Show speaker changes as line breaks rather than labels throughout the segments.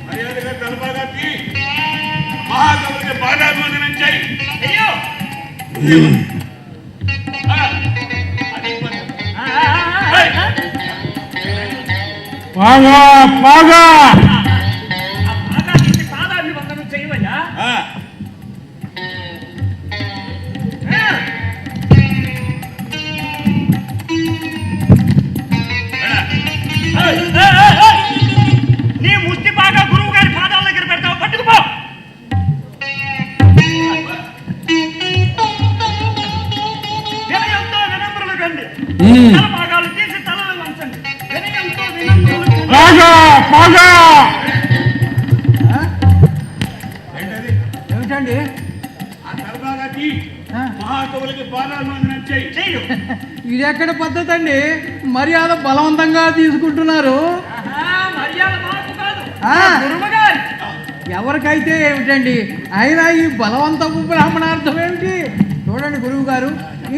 మర్యాదగా తలబాగాకి మహాకవులకి పాదాభివందనం చేయి. అయ్యో
పాగా పాగా
పాదాభివందనం చేయవయ్యా. నీ ముష్టి బాగా గురువు గారి పాదాల దగ్గర పెడతావు, పట్టుకుపో. వినయంతో వినమ్రులు కండి, తల భాగాలు తీసి తలలు వంచండి. వినయంతో వినమ్రులు
పాగా పాగా
ఏమిటండి?
ఆ తలబాగాకి మహాకవులకి పాదాభివందనం చేయి.
చెయ్యు.
ఇది ఎక్కడ పద్ధతి అండి? మర్యాద బలవంతంగా తీసుకుంటున్నారు.
మర్యాద మాకు కాదు,
ఆ.
గురువు గారు.
ఎవరికైతే ఏమిటండి, అయినా ఈ బలవంతపు బ్రాహ్మణార్థం ఏమిటి? చూడండి గురువు గారు,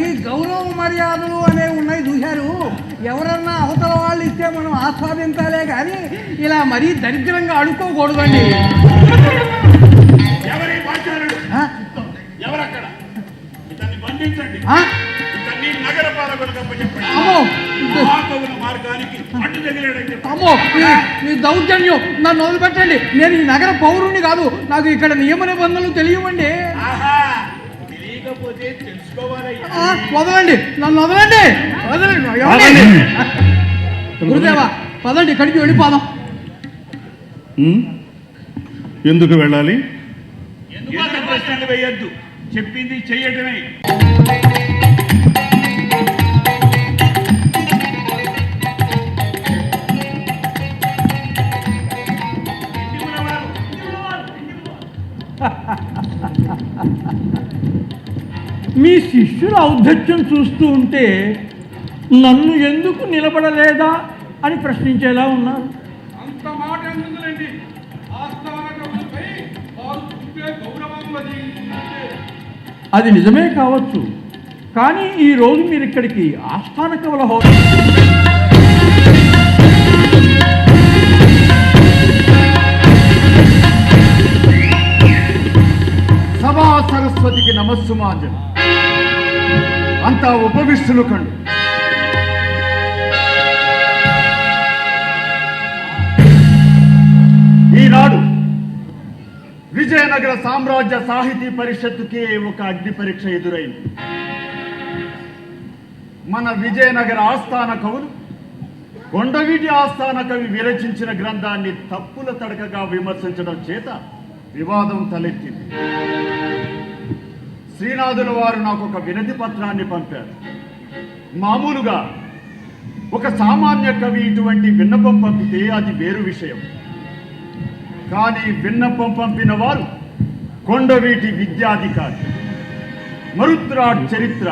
ఈ గౌరవ మర్యాదలు అనేవి ఉన్నాయి చూశారు. ఎవరన్నా అవతల వాళ్ళు ఇస్తే మనం ఆస్వాదించాలే కానీ ఇలా మరీ దరిద్రంగా అడుక్కోకూడదండి.
ఎవరి పాచారుడు? ఎవరక్కడ? ఇతన్ని బంధించండి. ఇతన్ని నగర పాలకులకు అప్పచెప్పండి. మహాకవుల మార్గానికి అడ్డు తగిలేడని చెప్పండి.
అమ్మో, మీ దౌర్జన్యం, నన్ను వదిలిపెట్టండి. నేను ఈ నగర పౌరుణ్ణి కాదు, నాకు ఇక్కడ నియమ నిబంధనలు తెలియవండి.
తెలియకపోతే తెలుసుకోవాలయ్యా.
వదలండి, నన్ను వదలండి, వదలండి. గురుదేవా, పదండి, ఇక్కడికి వెళ్ళిపోదాం.
ఎందుకు వెళ్ళాలి?
ఎందుకు ప్రశ్నలు వేయొద్దు, చెప్పింది చెయ్యటమే.
మీ శిష్యుల ఔద్ధత్యం చూస్తూ ఉంటే నన్ను ఎందుకు నిలబడలేదా అని ప్రశ్నించేలా ఉన్నారు.
అంత మాట ఎందుకులేండి?
అది నిజమే కావచ్చు, కానీ ఈరోజు మీరు ఇక్కడికి ఆస్థాన కవుల హోదా
సభా సరస్వతికి నమస్సుమాంజలి. అంతా ఉపవిష్టులు కండు. ఈనాడు విజయనగర సామ్రాజ్య సాహితీ పరిషత్తుకే ఒక అగ్ని పరీక్ష ఎదురైంది. మన విజయనగర ఆస్థాన కవులు కొండవీటి ఆస్థాన కవి విరచించిన గ్రంథాన్ని తప్పుల తడకగా విమర్శించడం చేత వివాదం తలెత్తింది. శ్రీనాథుల వారు నాకు ఒక వినతి పత్రాన్ని పంపారు. మామూలుగా ఒక సామాన్య కవి ఇటువంటి విన్నపం పంపితే అది వేరు విషయం. కానీ విన్నపం పంపిన వారు కొండవీటి విద్యాధికారి. మరుత్రాట్ చరిత్ర,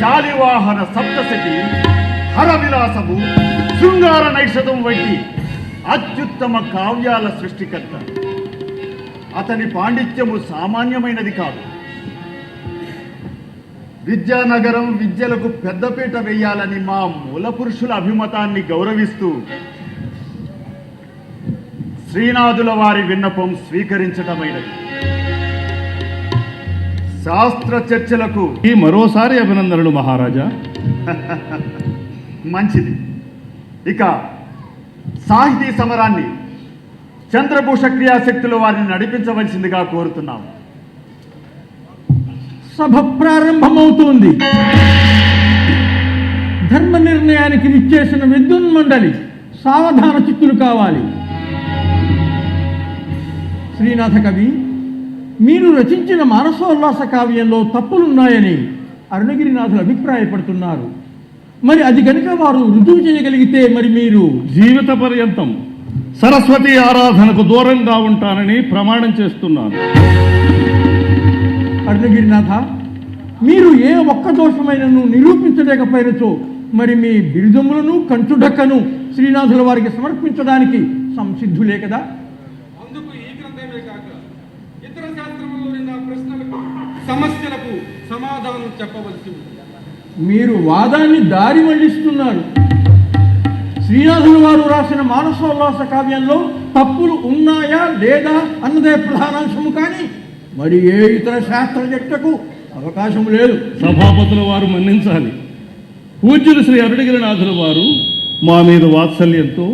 శాలివాహన సప్తశతి, హరవిలాసము, శృంగార నైషధం వంటి అత్యుత్తమ కావ్యాల సృష్టికర్త. అతని పాండిత్యము సామాన్యమైనది కాదు. విద్యానగరం విద్యలకు పెద్దపీట వేయాలని మా మూల పురుషుల అభిమతాన్ని గౌరవిస్తూ శ్రీనాథుల వారి విన్నపం స్వీకరించటమైనది. శాస్త్ర చర్చలకు
ఈ మరోసారి అభినందనలు మహారాజా.
మంచిది. ఇక సాహితీ సమరాన్ని చంద్రభూష క్రియాశక్తుల వారిని నడిపించవలసిందిగా కోరుతున్నాము.
సభ ప్రారంభమవుతోంది. ధర్మ నిర్ణయానికి విచ్చేసిన విద్యున్మండలి సావధాన చిత్తులు కావాలి. శ్రీనాథ కవి, మీరు రచించిన మానసోల్లాస కావ్యంలో తప్పులున్నాయని అరుణగిరినాథులు అభిప్రాయపడుతున్నారు. మరి అది కనుక వారు రుజువు చేయగలిగితే మరి మీరు
జీవిత పర్యంతం సరస్వతి ఆరాధనకు దూరంగా ఉంటానని ప్రమాణం చేస్తున్నాను.
అరుణగిరినాథ, మీరు ఏ ఒక్క దోషమైనను నిరూపించలేకపోయినచో మరి మీ బిరుదములను కంచుడక్కను శ్రీనాథుల వారికి సమర్పించడానికి సంసిద్ధులే కదా?
సమస్యలకు సమాధానం చెప్పవలసి ఉంది.
మీరు వాదాన్ని దారి మళ్లిస్తున్నారు. శ్రీనాథుల వారు రాసిన మానసోల్లాస కావ్యంలో తప్పులు ఉన్నాయా లేదా అన్నదే ప్రధానాంశము, కానీ మరి ఏ ఇతర శాస్త్రజ్ఞకు అవకాశం లేదు.
సభాపతుల వారు మన్నించాలి. పూజ్యులు శ్రీ అరుణగిరినాథుల వారు మా మీద వాత్సల్యంతో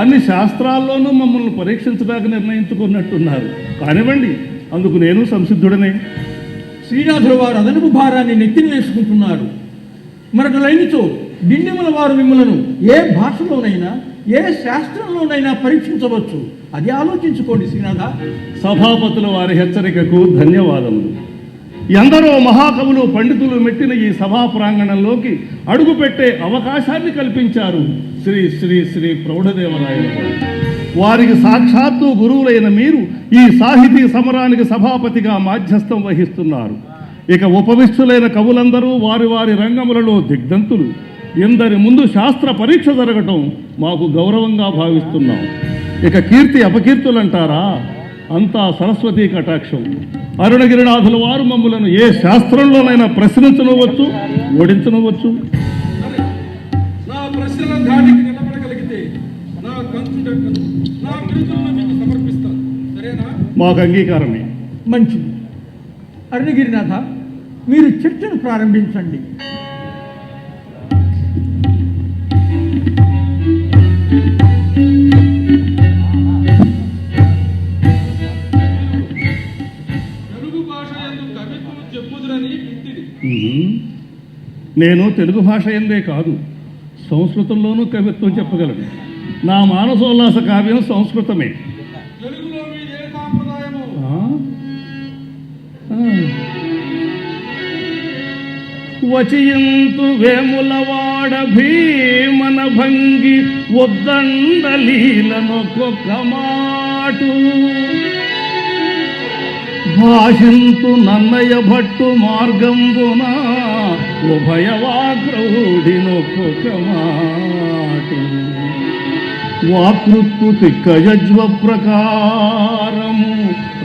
అన్ని శాస్త్రాల్లోనూ మమ్మల్ని పరీక్షించడానికి నిర్ణయించుకున్నట్టున్నారు. కానివ్వండి, అందుకు నేను సంసిద్ధుడనే.
శ్రీనాథుల వారు అదనపు భారాన్ని నెత్తిన వేసుకుంటున్నారు. మరొకలైనచో డిండిమల వారు మిమ్మలను ఏ భాషలోనైనా ఏ శాస్త్రంలోనైనా పరీక్షించవచ్చు. అది ఆలోచించుకోండి శ్రీనాథ.
సభాపతుల వారి హెచ్చరికకు ధన్యవాదములు. ఎందరో మహాకవులు పండితులు మెట్టిన ఈ సభా ప్రాంగణంలోకి అడుగుపెట్టే అవకాశాన్ని కల్పించారు శ్రీ శ్రీ శ్రీ ప్రౌఢదేవరాయలు గారు. వారికి సాక్షాత్తు గురువులైన మీరు ఈ సాహితీ సమరానికి సభాపతిగా మాధ్యస్థం వహిస్తున్నారు. ఇక ఉపవిష్టులైన కవులందరూ వారి వారి రంగములలో దిగ్ధంతులు. ఎందరి ముందు శాస్త్ర పరీక్ష జరగటం మాకు గౌరవంగా భావిస్తున్నాం. ఇక కీర్తి అపకీర్తులంటారా, అంతా సరస్వతీ కటాక్షం. అరుణగిరినాథుల వారు మమ్ములను ఏ శాస్త్రంలోనైనా ప్రశ్నించనవచ్చు, ఓడించనవచ్చు.
సరే, నా ప్రశ్నల ధాటికి నిలబడగలిగితే నా కంచుడెక్కను, నా బిరుదులను మీకు సమర్పిస్తాను. సరేనా?
మాకు అంగీకారమే.
మంచిది. అరుణగిరినాథ, మీరు చర్చను ప్రారంభించండి.
తెలుగు భాష యందు కవిత్వం చెప్పుదురని వింటిది.
నేను తెలుగు భాష ఎందే కాదు, సంస్కృతంలోనూ కవిత్వం చెప్పగలను. నా మానసోల్లాస కావ్యం సంస్కృతమే.
తెలుగులో మీది ఏ సాంప్రదాయము?
వచియంతు వేములవాడ భీమన భంగి ఒద్దండలీలనొక్కొక్క మాటు భాషింతు నన్నయ భట్టు మార్గంబున ఉభయవాగ్రౌడినొక్కొక్క మాటు వాకృత్తు తిక్కయజ్వ ప్రకారము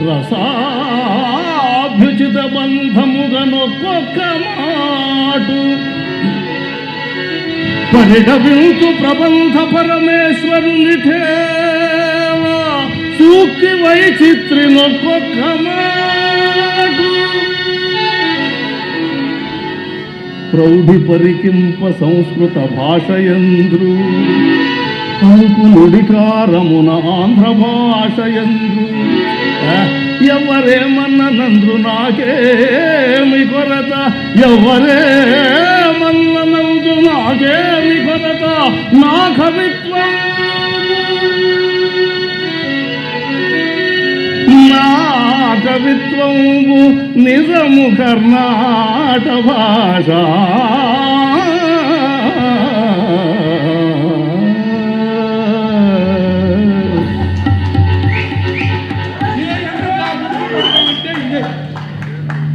రసాభ్యుచిత బంధముగనొక్కొక్క మాటు పరిడవింతు ప్రబంధ పరమేశ్వరునిఠేవ సూక్తి వైచిత్రినొక్కొక్క మాటు ప్రౌఢి పరికింప సంస్కృత భాషయంద్రు అంకులుడికారమున ఆంధ్ర భాషయంద్రు ఎవరేమన్ననంద్రు నాకేమి కొరత, ఎవరేమన్ననందు నాకేమి కొరత, నా కవిత్వం నా కవిత్వంబు నిజము కర్ణాట భాష.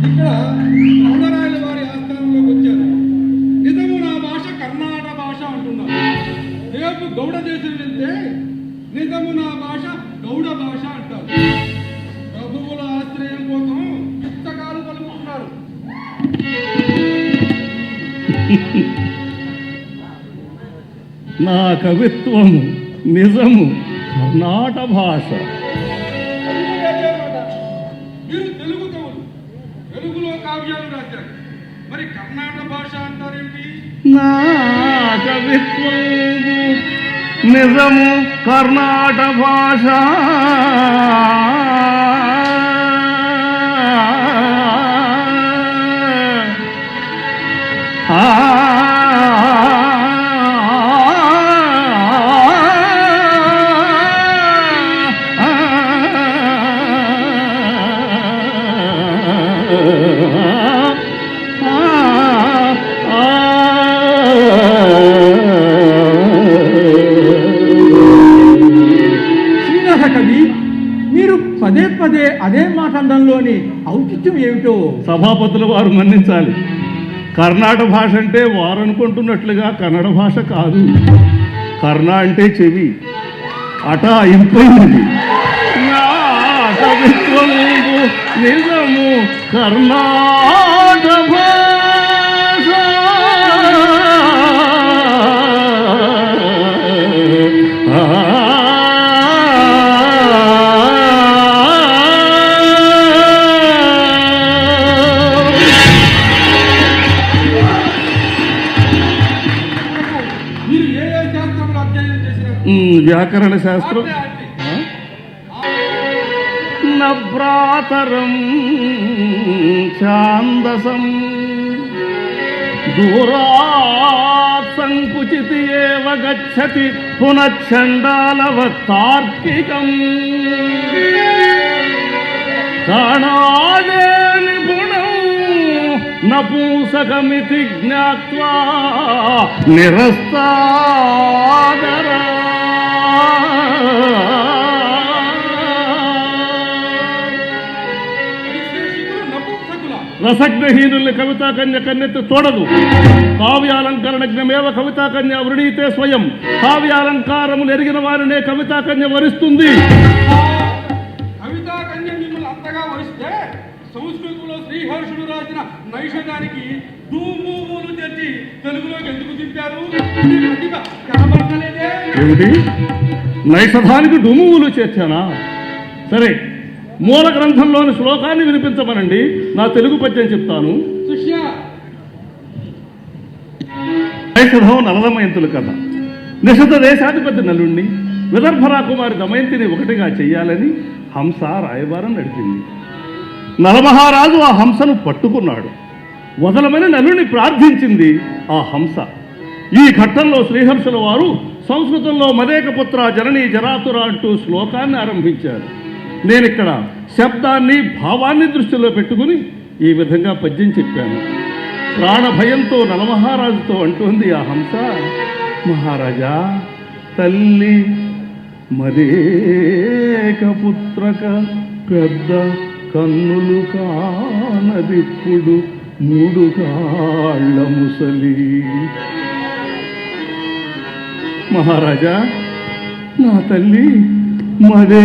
ఇక్కడ రమణరాయల వారి ఆస్థానంలోకి వచ్చారు. నిజము నా భాష కర్ణాటక భాష అంటున్నారు. రేపు గౌడ దేశం వెళ్తే నిజము నా భాష గౌడ భాష అంటారు. ప్రభువుల ఆశ్రయం కోసం పుస్తకాలు పలుకుతున్నారు.
నా కవిత్వము నిజము కర్ణాట భాష.
మీరు తెలుగు కవులు, తెలుగులో కావ్యాలు రాశారు, మరి కర్ణాటక భాష అంటారేంటి?
నా కవిత్వము నిజము కర్ణాట భాష.
శ్రీనాథ కవి, మీరు పదే పదే అదే మాట అనడంలోని ఔచిత్యం ఏమిటో.
సభాపతుల వారు మన్నించాలి. కర్ణాటక భాష అంటే వారు అనుకుంటున్నట్లుగా కన్నడ భాష కాదు. కర్ణ అంటే చెవి, అట ఇంపైనది. నా కవిత్వము నిజము కర్ణాట భాష
మీరు ఏ ఏ శాస్త్రంలో అధ్యయనం చేసినారు?
వ్యాకరణ శాస్త్రం
అంటే
నవ్రాతరం ఛాందసం దూరాత్ సంకుచితి ఏవ గచ్చతి పునఃఛండాలవత్ తార్కికం కాణాదే నిపుణం నపూంసకమితి జ్ఞాత్వా నిరస్తాదరా
వైశేషికులు నపుంసకుల
రసజ్ఞహీనుల్ని కవితా కన్య కన్నెత్తి చూడదు. కావ్యాలంకరణ జ్ఞమేవ కవితా కన్య వృణీతే స్వయం. కావ్యాలంకారములు ఎరిగిన వారినే కవితా కన్య వరిస్తుంది.
కవితా కన్య మిమ్మల్ని అంతగా వరిస్తే సంస్కృతంలో శ్రీహర్షుడు రాసిన నైషధానికి దూమూలు తెచ్చి తెలుగులోకి ఎందుకు దింపారు? మీ ప్రతిభ కనబడలేదే.
ఏమిటి నైషధానికి డుమువులు చేర్చానా? సరే, మూల గ్రంథంలోని శ్లోకాన్ని వినిపించమనండి, నా తెలుగు పద్యం చెప్తాను.
శిష్య
నైషధం నలదమయంతుల కథ. నిషధ దేశాధిపతి నలుణ్ణి విదర్భ రాకుమారి దమయంతిని ఒకటిగా చెయ్యాలని హంస రాయబారం నడిపింది. నలమహారాజు ఆ హంసను పట్టుకున్నాడు. వదలమని నలుని ప్రార్థించింది ఆ హంస. ఈ ఘట్టంలో శ్రీహర్షుల వారు సంస్కృతంలో మదేకపుత్ర జననీ జరాతుర అంటూ శ్లోకాన్ని ఆరంభించారు. నేనిక్కడ శబ్దాన్ని భావాన్ని దృష్టిలో పెట్టుకుని ఈ విధంగా పద్యం చెప్పాను. ప్రాణభయంతో నలమహారాజుతో అంటోంది ఆ హంస, మహారాజా, తల్లి మదేకపుత్రక పెద్ద కన్నులు కానదిప్పుడు మూడు కాళ్ళ ముసలి. మహారాజా, నా తల్లి మదేకపుత్రక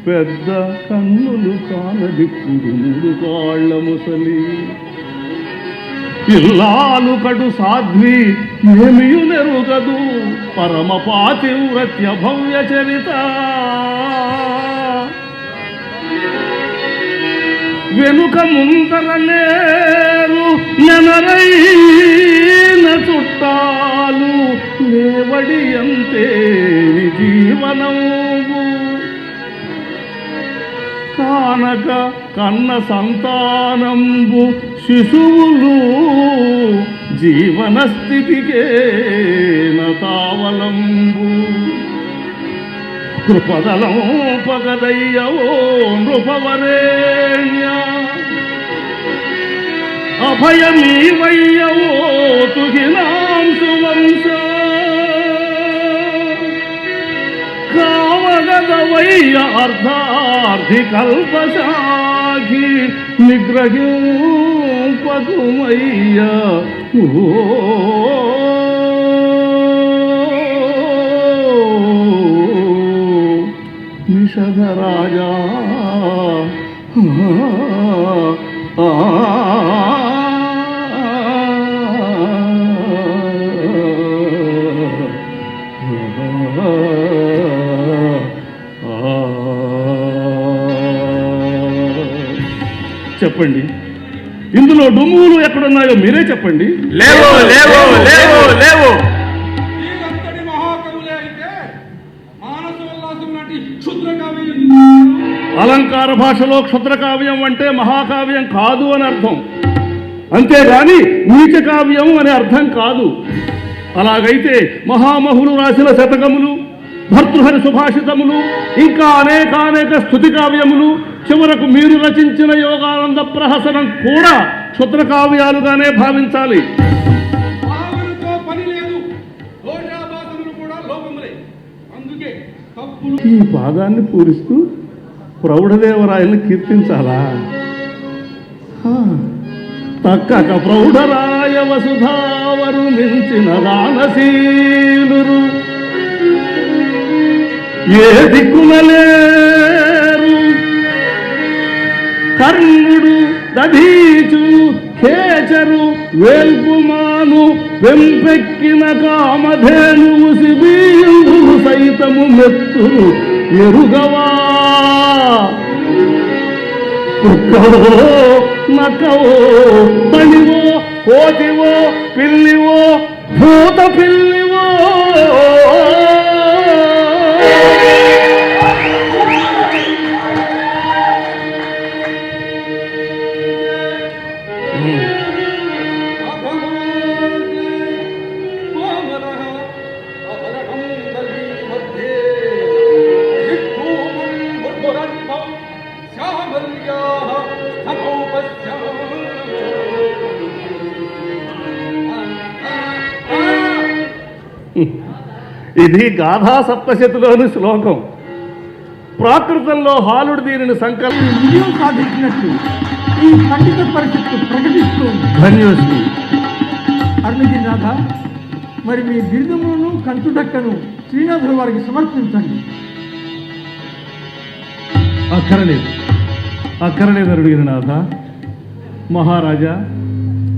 పెద్ద కన్నులు కానదిప్పుడు మూడు కాళ్ళ ముసలి. ఇల్లాలు కడు సాధ్వి ఏమియు నెరుగదు పరమ పాతివ్రత్య భవ్య చరిత. వెనుక ముందర లేరు నెనరైన చుట్టాలు లేవడి అంతే జీవనము కానక కన్న సంతానంబు శిశువులు జీవన స్థితికే నతావలంబు. కృపదలం పగదయ్యవో నృపవరేణ్య అభయమీవయ్యవో తుహినాంశు వంశ. కావగదవయ్య అర్ధార్థి కల్పశాఖి నిగ్రహింపకుమయ్య. నిషధ రాజా చెప్పండి, ఇందులో డుమ్ములు ఎక్కడున్నాయో మీరే చెప్పండి.
లేవు లేవు లేవు లేవు.
మీరంతటి మహాకవులే అయితే మానసోల్లాసం లాంటి క్షుద్ర కావ్యం
అలంకార భాషలో క్షుద్రకావ్యం అంటే మహాకావ్యం కాదు అని అర్థం, అంతేగాని నీచ కావ్యం అనే అర్థం కాదు. అలాగైతే మహామహులు రాసిన శతకములు, భర్తృహరి సుభాషితములు, ఇంకా అనేక స్తుతి కావ్యములు, చివరకు మీరు రచించిన యోగానంద ప్రహసనం కూడా క్షుద్రకావ్యాలుగానే భావించాలి.
భావనతో పని లేదు, దోషాభాసములు కూడా లోపములే. అందుకే తప్పులు
ఈ పాదాన్ని పూరిస్తూ ప్రౌఢదేవరాయల్ని కీర్తించాలా? తక్కక ప్రౌఢరాయ వసుధావరు మించిన దానశీలురు ఏ దిక్కునలేరు కర్ణుడు దధీచు కేచరు వేల్పుమాను వెంపెక్కిన కామధేనువు శిబీంద్రులు సైతము మెత్తురు ఎరుగవా కుక్కవో నక్కవో బలివో కోతివో పిల్లివో భూత పిల్లివో ఇది గాథా సప్తశతిలోని శ్లోకం. ప్రాకృతంలో హాలుడు దీనిని సంకల్పం
విజయం సాధించినట్లు ఈ పండిత పరిషత్తు ప్రకటిస్తోంది.
ధన్యోస్మి.
అరుణగిరినాథ, మరి మీ బిరుదములను కంచుడక్కను శ్రీనాథుల వారికి సమర్పించండి.
అక్కరలేదు అరుణగిరినాథ. మహారాజా,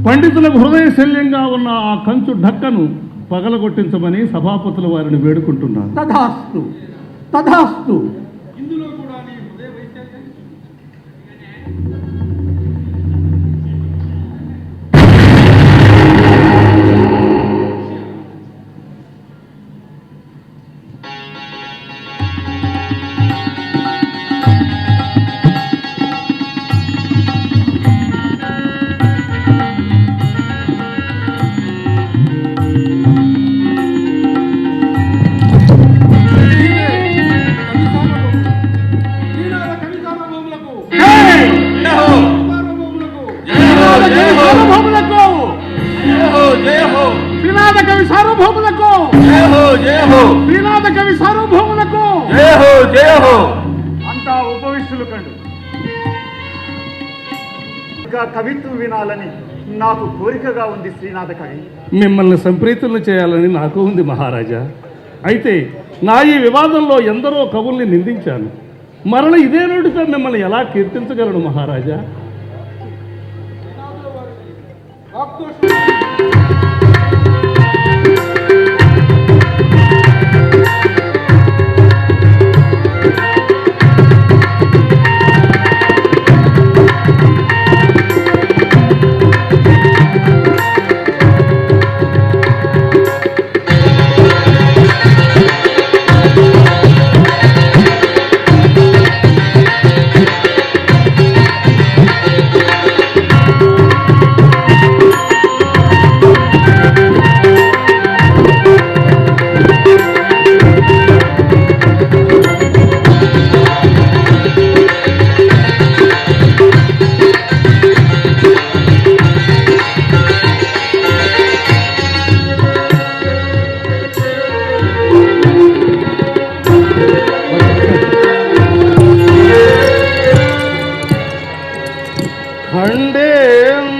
పండితులకు హృదయ శల్యంగా ఉన్న ఆ కంచు ఢక్కను పగలగొట్టించమని సభాపతుల వారిని వేడుకుంటున్నాను.
తథాస్తు తథాస్తు.
ఇందులో కూడా నీ హృదయ వైశాల్యం
అంతా ఉపవిష్టులు కండు. ఇంకా కవిత్వం వినాలని నాకు కోరికగా ఉంది శ్రీనాథ కవి.
మిమ్మల్ని సంప్రీతులను చేయాలని నాకు ఉంది మహారాజా. అయితే నా ఈ వివాదంలో ఎందరో కవుల్ని నిందించాను. మరల ఇదే నోటితో మిమ్మల్ని ఎలా కీర్తించగలను మహారాజా?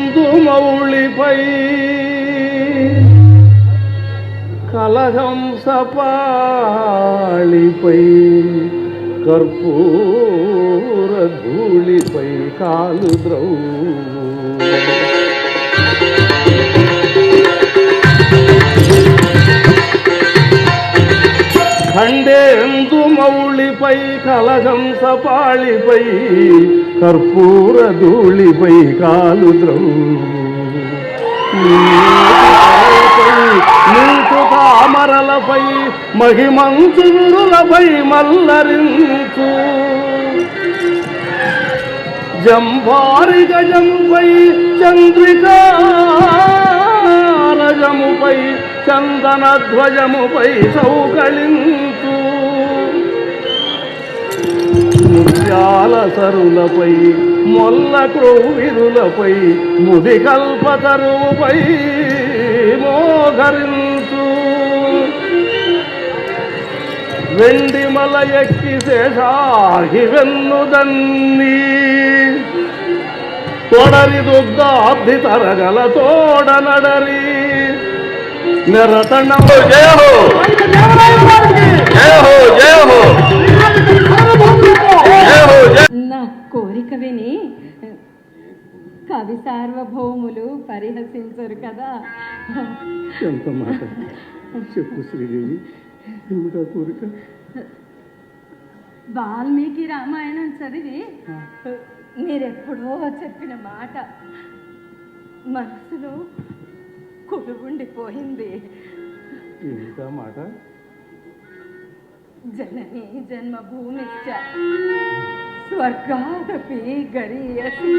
ఖండేందుమౌళిపై కలహంసపాళిపై కర్పూర ధూళిపై కాలు ద్రౌ ఖండేందుమౌళిపై కలహంసపాళిపై కర్పూర ధూళిపై కాలు ద్రౌ నీటు తామరలపై మహిమంచు గురులపై మల్లరించు జంభారి గజముపై చంద్రికారజముపై చందన ధ్వజముపై సౌకళించు ముత్యాల సరులపై మొల్ల క్రోవిరులపై ముది కల్పతరువుపై మోగరించు వెండి మల ఎక్కి శేషాహి వెన్నుదన్నీ తొడరి దుగ్ధాబ్ది తరగల తోడ నడరి నిరతనం
జయ హో జయ హో జయ హో జయ హో జయ.
నా కోరిక విని కవి సార్వభౌములు పరిహసించరు కదా.
ఎంత మాట చెప్పు శ్రీదేవి, ఏమిటా కోరిక?
వాల్మీకి రామాయణం చదివి మీరెప్పుడో చెప్పిన మాట మనసులో కొలువుండిపోయింది.
ఏమిటా మాట?
జనని జన్మభూమిశ్చ స్వర్గాదపి గరీయసి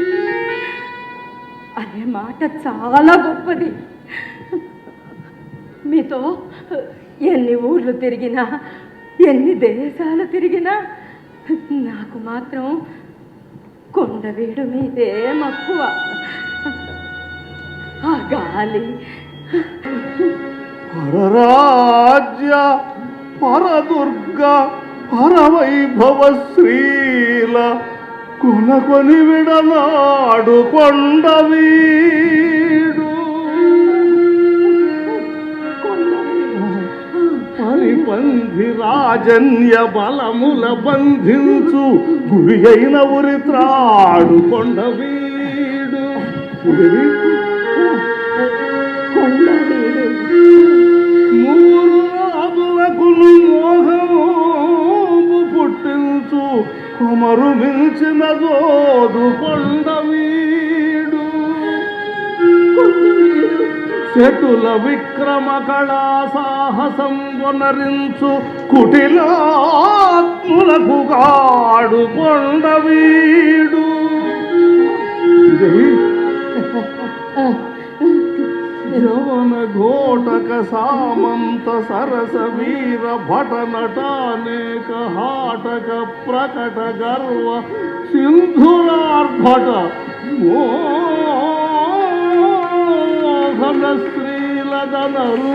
అనే మాట చాలా గొప్పది. మీతో ఎన్ని ఊర్లు తిరిగినా, ఎన్ని దేశాలు తిరిగినా నాకు మాత్రం కొండవీడు మీదే మక్కువ. ఆ గాలి,
పరరాజ్య పరదుర్గ పరవైభవ శ్రీల కొనకొని విడనాడు కొండవీడు పరిపంధి రాజన్య బలముల బంధించు గురి అయిన ఉరి త్రాడు కొండవీడు. మూడు రాజులకును మోహము పుట్టించు కొమరు మించిన జోదు కొండవీడు. శతుల విక్రమ కళా సాహసం వనరించు కుటిలాత్ములకు గాడు కొండవీడు. యవన ఘోటక సామంత సరస వీర భట నటానేక హాటక ప్రకట గర్వ సింధురార్భట మోహన శ్రీలదనరు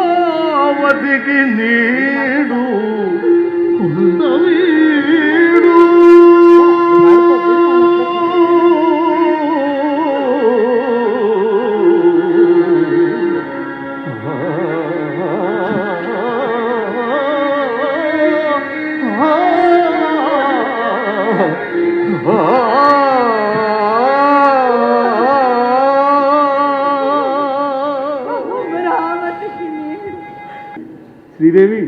అమరావతికి నీడు కొండవీడు. శ్రీదేవి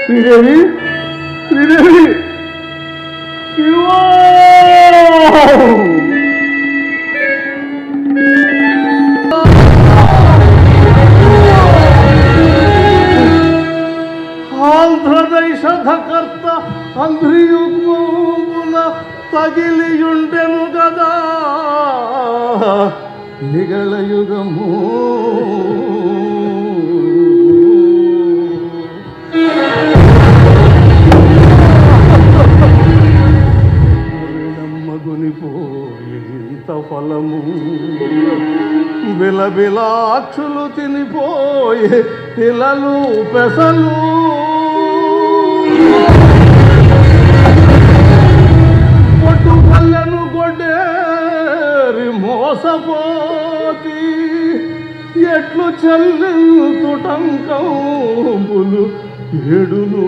శ్రీదేవి శ్రీదేవి ఆంధ్రదేశకర్త అంధ్రియుగ్మమున తగిలియుండెను గదా నిగళయుగము. ఫలము బిలబిలాక్షులు తినిపోయే పిల్లలు పెసలు పొట్టు పల్లెను గొడ్డేరి మోసపోతి ఎట్లు చెల్లింతుటంకంబులు ఏడును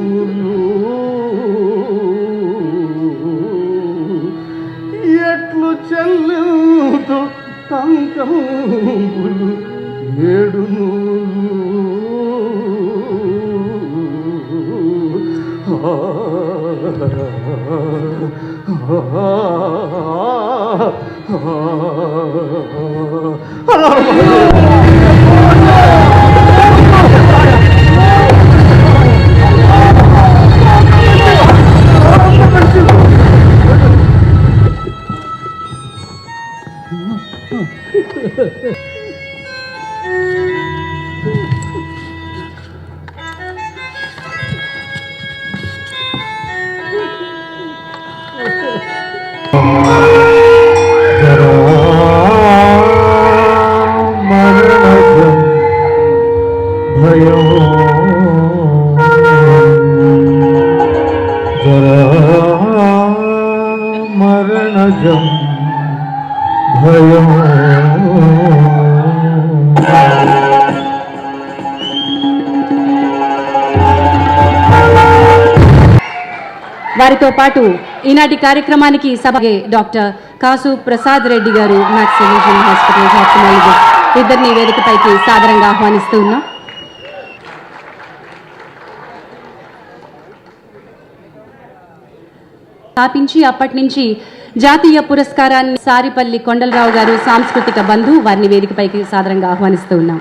ఎట్లు చెల్లింతు టంకంబులు ఏడును భయం
సహజం భయం.
వారితో పాటు ఈనాటి కార్యక్రమానికి సభకి డాక్టర్ కాసు ప్రసాద్ రెడ్డి గారు మ్యాక్స్ రీజనల్ హాస్పిటల్ ఆప్థమాలజిస్ట్ ఇద్దరిని వేదికపైకి సాదరంగా ఆహ్వానిస్తూ ఉన్నాం. స్థాపించి అప్పటి నుంచి జాతీయ పురస్కారాన్ని సారిపల్లి కొండలరావు గారు సాంస్కృతిక బంధు వారిని వేదికపైకి సాదరంగా ఆహ్వానిస్తూ ఉన్నాం.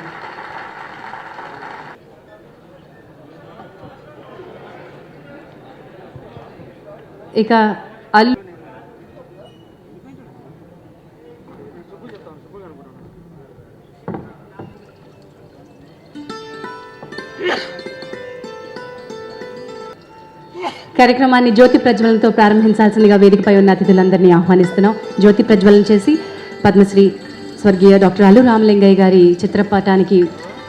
ఇక కార్యక్రమాన్ని జ్యోతి ప్రజ్వలనతో ప్రారంభించాల్సిందిగా వేదికపై ఉన్న అతిథులందరినీ ఆహ్వానిస్తున్నాం. జ్యోతి ప్రజ్వలన చేసి పద్మశ్రీ స్వర్గీయ డాక్టర్ అల్లు రామలింగయ్య గారి చిత్రపటానికి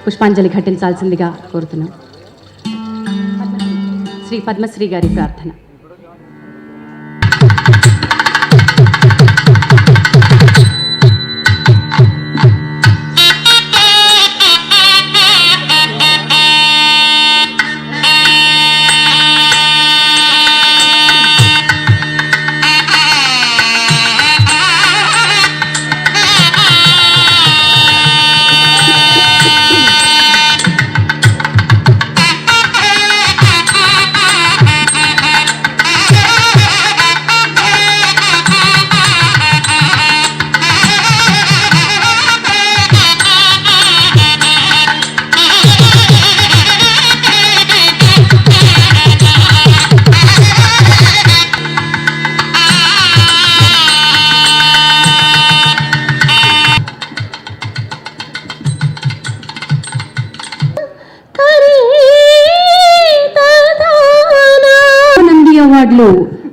పుష్పాంజలి ఘటించాల్సిందిగా కోరుతున్నాం. శ్రీ పద్మశ్రీ గారి ప్రార్థన.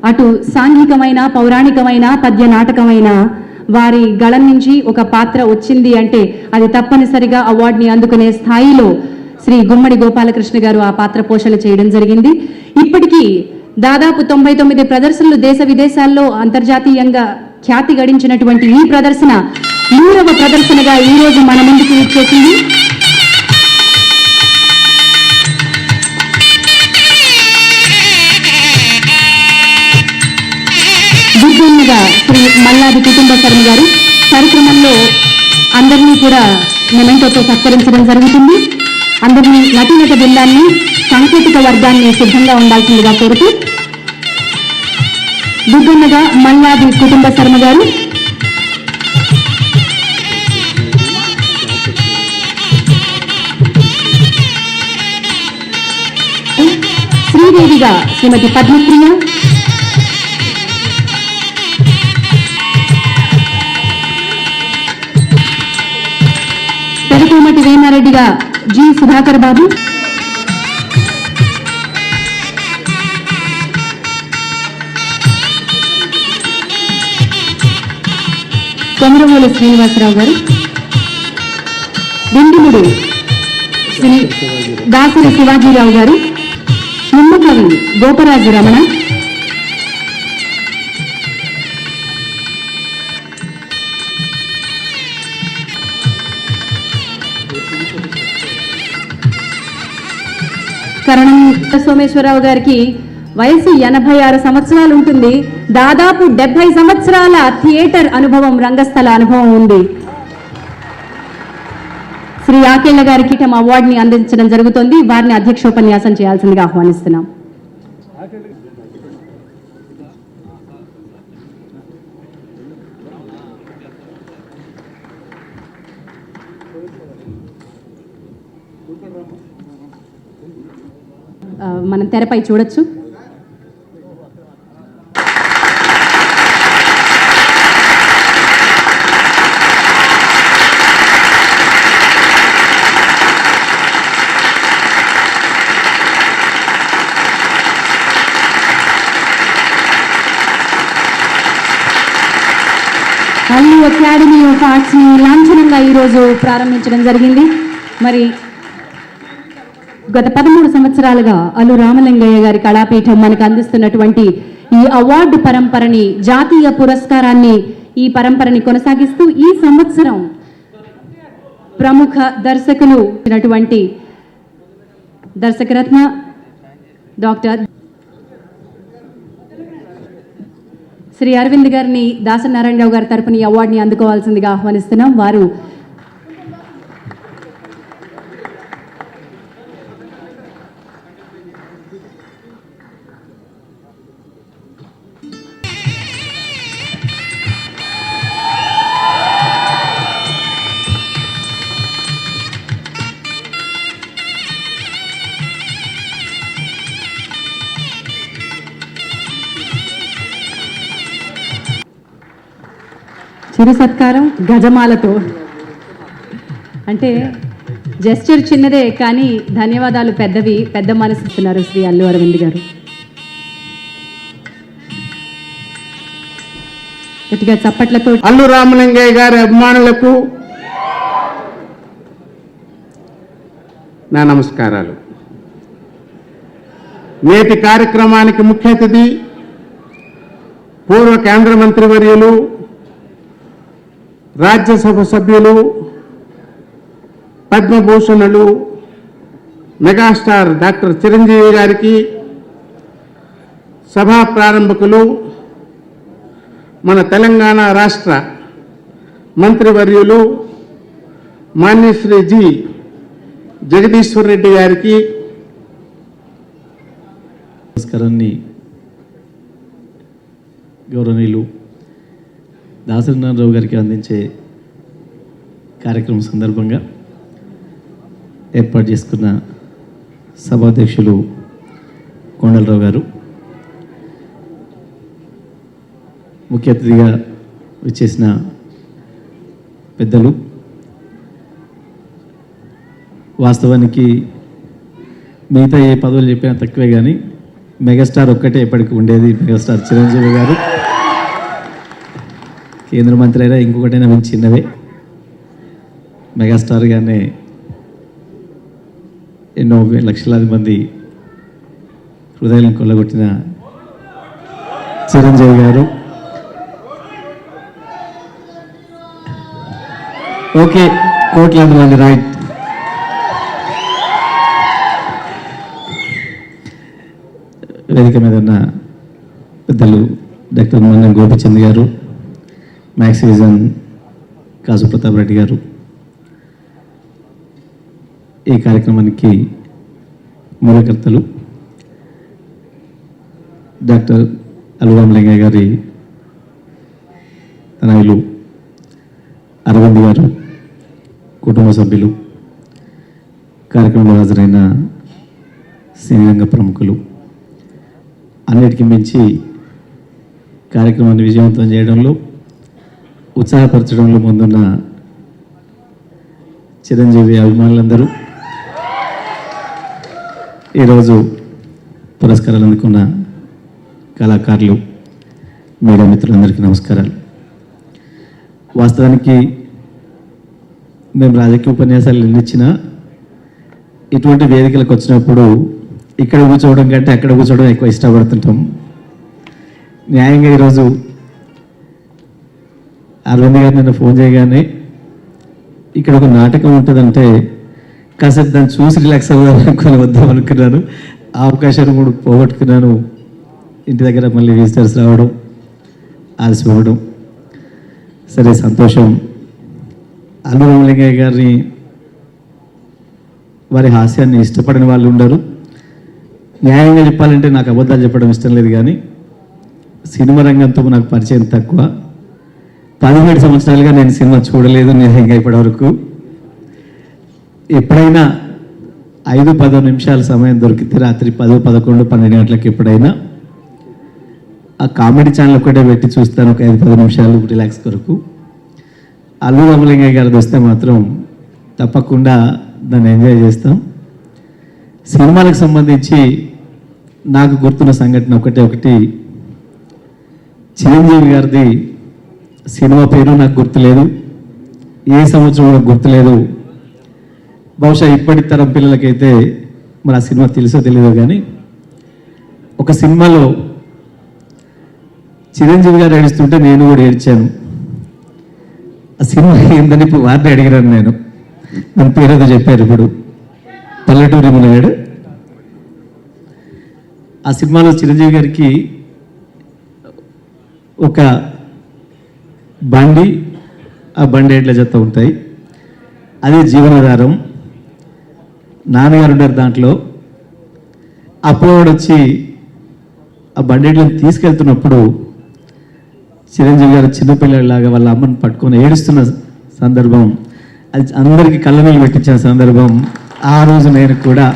అటు సాంఘికమైన పౌరాణికమైన పద్య నాటకమైన వారి గళం నుంచి ఒక పాత్ర వచ్చింది అంటే అది తప్పనిసరిగా అవార్డుని అందుకునే స్థాయిలో శ్రీ గుమ్మడి గోపాలకృష్ణ గారు ఆ పాత్ర పోషణ చేయడం జరిగింది. ఇప్పటికీ దాదాపు 99 ప్రదర్శనలు దేశ విదేశాల్లో అంతర్జాతీయంగా ఖ్యాతి గడించినటువంటి ఈ ప్రదర్శన 100వ ప్రదర్శనగా ఈ రోజు మన ముందుకు వచ్చేసింది. శ్రీ మల్లాది కుటుంబ శర్మ గారు కార్యక్రమంలో అందరినీ కూడా మెమెంటోతో సత్కరించడం జరుగుతుంది. అందరినీ నటీనట బృందాన్ని సాంకేతిక వర్గాన్ని సిద్ధంగా ఉండాల్సిందిగా కోరుతూ దుగ్గన్నగా మల్లాది కుటుంబ శర్మ గారు, శ్రీదేవిగా శ్రీమతి పద్మప్రియ, పెదకోమటి వేమారెడ్డిగా జి సుధాకర్ బాబు, కొమరవోలు శ్రీనివాసరావు గారు, దిండిముడు శ్రీ దాసరి శివాజీరావు గారు, నిమ్మకవి గోపరాజు రమణ, కరణం సోమేశ్వరరావు గారికి వయసు 86 సంవత్సరాలు ఉంటుంది. దాదాపు 70 సంవత్సరాల థియేటర్ అనుభవం, రంగస్థల అనుభవం ఉంది. శ్రీ ఆకేళ్ల గారికి అవార్డుని అందించడం జరుగుతోంది. వారిని అధ్యక్షోపన్యాసం చేయాల్సిందిగా ఆహ్వానిస్తున్నాం. మనం తెరపై చూడొచ్చు. అల్లు అకాడమీ ఆఫ్ ఆర్ట్స్ ని లాంఛనంగా ఈరోజు ప్రారంభించడం జరిగింది. మరి గత 13 సంవత్సరాలుగా అల్లు రామలింగయ్య గారి కళాపీఠం మనకు అందిస్తున్నటువంటి ఈ అవార్డు పరంపరని, జాతీయ పురస్కారాన్ని, ఈ పరంపరని కొనసాగిస్తూ ఈ సంవత్సరం ప్రముఖ దర్శకులు అయినటువంటి దర్శకరత్న డాక్టర్ శ్రీ అరవింద్ గారిని దాసరి నారాయణరావు గారి తరపున ఈ అవార్డుని అందుకోవాల్సిందిగా ఆహ్వానిస్తున్నాం. వారు చిరు సత్కారం గజమాలతో. అంటే జెస్చర్ చిన్నదే కానీ ధన్యవాదాలు పెద్దవి, పెద్ద మనసు ఇస్తున్నారు శ్రీ అల్లు అరవింద్ గారు. గట్టిగా చప్పట్లతో
అల్లు రామలింగయ్య గారి అభిమానులకు నా నమస్కారాలు. నేటి కార్యక్రమానికి ముఖ్య అతిథి పూర్వ కేంద్ర మంత్రివర్యులు, రాజ్యసభ సభ్యులు, పద్మభూషణులు, మెగాస్టార్ డాక్టర్ చిరంజీవి గారికి, సభా ప్రారంభకులు, మన తెలంగాణ రాష్ట్ర మంత్రివర్యులు మాన్యశ్రీ జి జగదీశ్వర్ రెడ్డి గారికి
నమస్కారాన్ని గౌరవనీయులు దాసరి నారాయణరావు గారికి అందించే కార్యక్రమం సందర్భంగా ఏర్పాటు చేసుకున్న సభాధ్యక్షులు కొండలరావు గారు, ముఖ్య అతిథిగా వచ్చేసిన పెద్దలు, వాస్తవానికి మిగతా ఏ పదవులు చెప్పినా తక్కువే కానీ మెగాస్టార్ ఒక్కటే ఎప్పటికీ ఉండేది, మెగాస్టార్ చిరంజీవి గారు. కేంద్ర మంత్రి అయినా ఇంకొకటైనా మేము చిన్నవే. మెగాస్టార్గానే ఎన్నో లక్షలాది మంది హృదయాలను కొల్లగొట్టిన చిరంజీవి గారు. ఓకే, కోట్లాది మంది, రైట్. వేదిక మీద ఉన్న పెద్దలు డాక్టర్ మన్నం గోపిచంద్ గారు, మ్యాక్స్ విజన్ కాసు ప్రతాప్ రెడ్డి గారు, ఈ కార్యక్రమానికి మూలకర్తలు డాక్టర్ అల్లు రామలింగయ్య గారి తనయులు అరవింద్ గారు, కుటుంబ సభ్యులు, కార్యక్రమంలో హాజరైన సినీ రంగ ప్రముఖులు, అన్నిటికీ మించి కార్యక్రమాన్ని విజయవంతం చేయడంలో, ఉత్సాహపరచడంలో ముందున్న చిరంజీవి అభిమానులందరూ, ఈరోజు పురస్కారాలు అందుకున్న కళాకారులు, మీడియా మిత్రులందరికీ నమస్కారాలు. వాస్తవానికి మేము రాజకీయ ఉపన్యాసాలు ఎన్నిచ్చినా ఇటువంటి వేదికలకు వచ్చినప్పుడు ఇక్కడ కూర్చోవడం కంటే అక్కడ కూర్చోవడం ఎక్కువ ఇష్టపడుతుంటాం. న్యాయంగా ఈరోజు అరవింద్ గారు నిన్న ఫోన్ చేయగానే ఇక్కడ ఒక నాటకం ఉంటుందంటే కాసేపు దాన్ని చూసి రిలాక్స్ అవ్వాలనుకుని వద్దాం అనుకున్నాను. ఆ అవకాశాన్ని కూడా పోగొట్టుకున్నాను. ఇంటి దగ్గర మళ్ళీ విజిటర్స్ రావడం, ఆలసిపోవడం. సరే, సంతోషం. అల్లు రామలింగయ్య గారిని, వారి హాస్యాన్ని ఇష్టపడిన వాళ్ళు ఉండరు. న్యాయంగా చెప్పాలంటే నాకు అబద్ధాలు చెప్పడం ఇష్టం లేదు, కానీ సినిమా రంగంతో నాకు పరిచయం తక్కువ. 17 సంవత్సరాలుగా నేను సినిమా చూడలేదు న్యాయంగా ఇప్పటివరకు. ఎప్పుడైనా 5-10 నిమిషాల సమయం దొరికితే రాత్రి 10, 11, 12 గంటలకు ఎప్పుడైనా ఆ కామెడీ ఛానల్ ఒక్కటే పెట్టి చూస్తాను, ఒక 5-10 నిమిషాలు రిలాక్స్ కొరకు. అల్లు రామలింగయ్య గారిది వస్తే మాత్రం తప్పకుండా దాన్ని ఎంజాయ్ చేస్తాం. సినిమాలకు సంబంధించి నాకు గుర్తున్న సంఘటన ఒకటి, చిరంజీవి గారిది సినిమా పేరు నాకు గుర్తులేదు, ఏ సంవత్సరం నాకు గుర్తులేదు. బహుశా ఇప్పటి తరం పిల్లలకైతే మరి ఆ సినిమా తెలుసో తెలియదో, కానీ ఒక సినిమాలో చిరంజీవి గారు ఏడుస్తుంటే నేను కూడా ఏడ్చాను. ఆ సినిమా ఏందని ఇప్పుడు వారిని అడిగినాను నేను. మన పేరేదో చెప్పారు ఇప్పుడు, పల్లెటూరి మునగాడు. ఆ సినిమాలో చిరంజీవి గారికి ఒక బండి, ఆ బండి ఎడ్ల జత ఉంటాయి, అదే జీవనాధారం. నాన్నగారు ఉన్నారు దాంట్లో. అప్పుడు వచ్చి ఆ బండి ఎడ్లను తీసుకెళ్తున్నప్పుడు చిరంజీవి గారు చిన్నపిల్లలాగా వాళ్ళ అమ్మని పట్టుకొని ఏడుస్తున్న సందర్భం, అది అందరికీ కళ్ళనీళ్ళు పెట్టించిన సందర్భం. ఆ రోజు నేను కూడా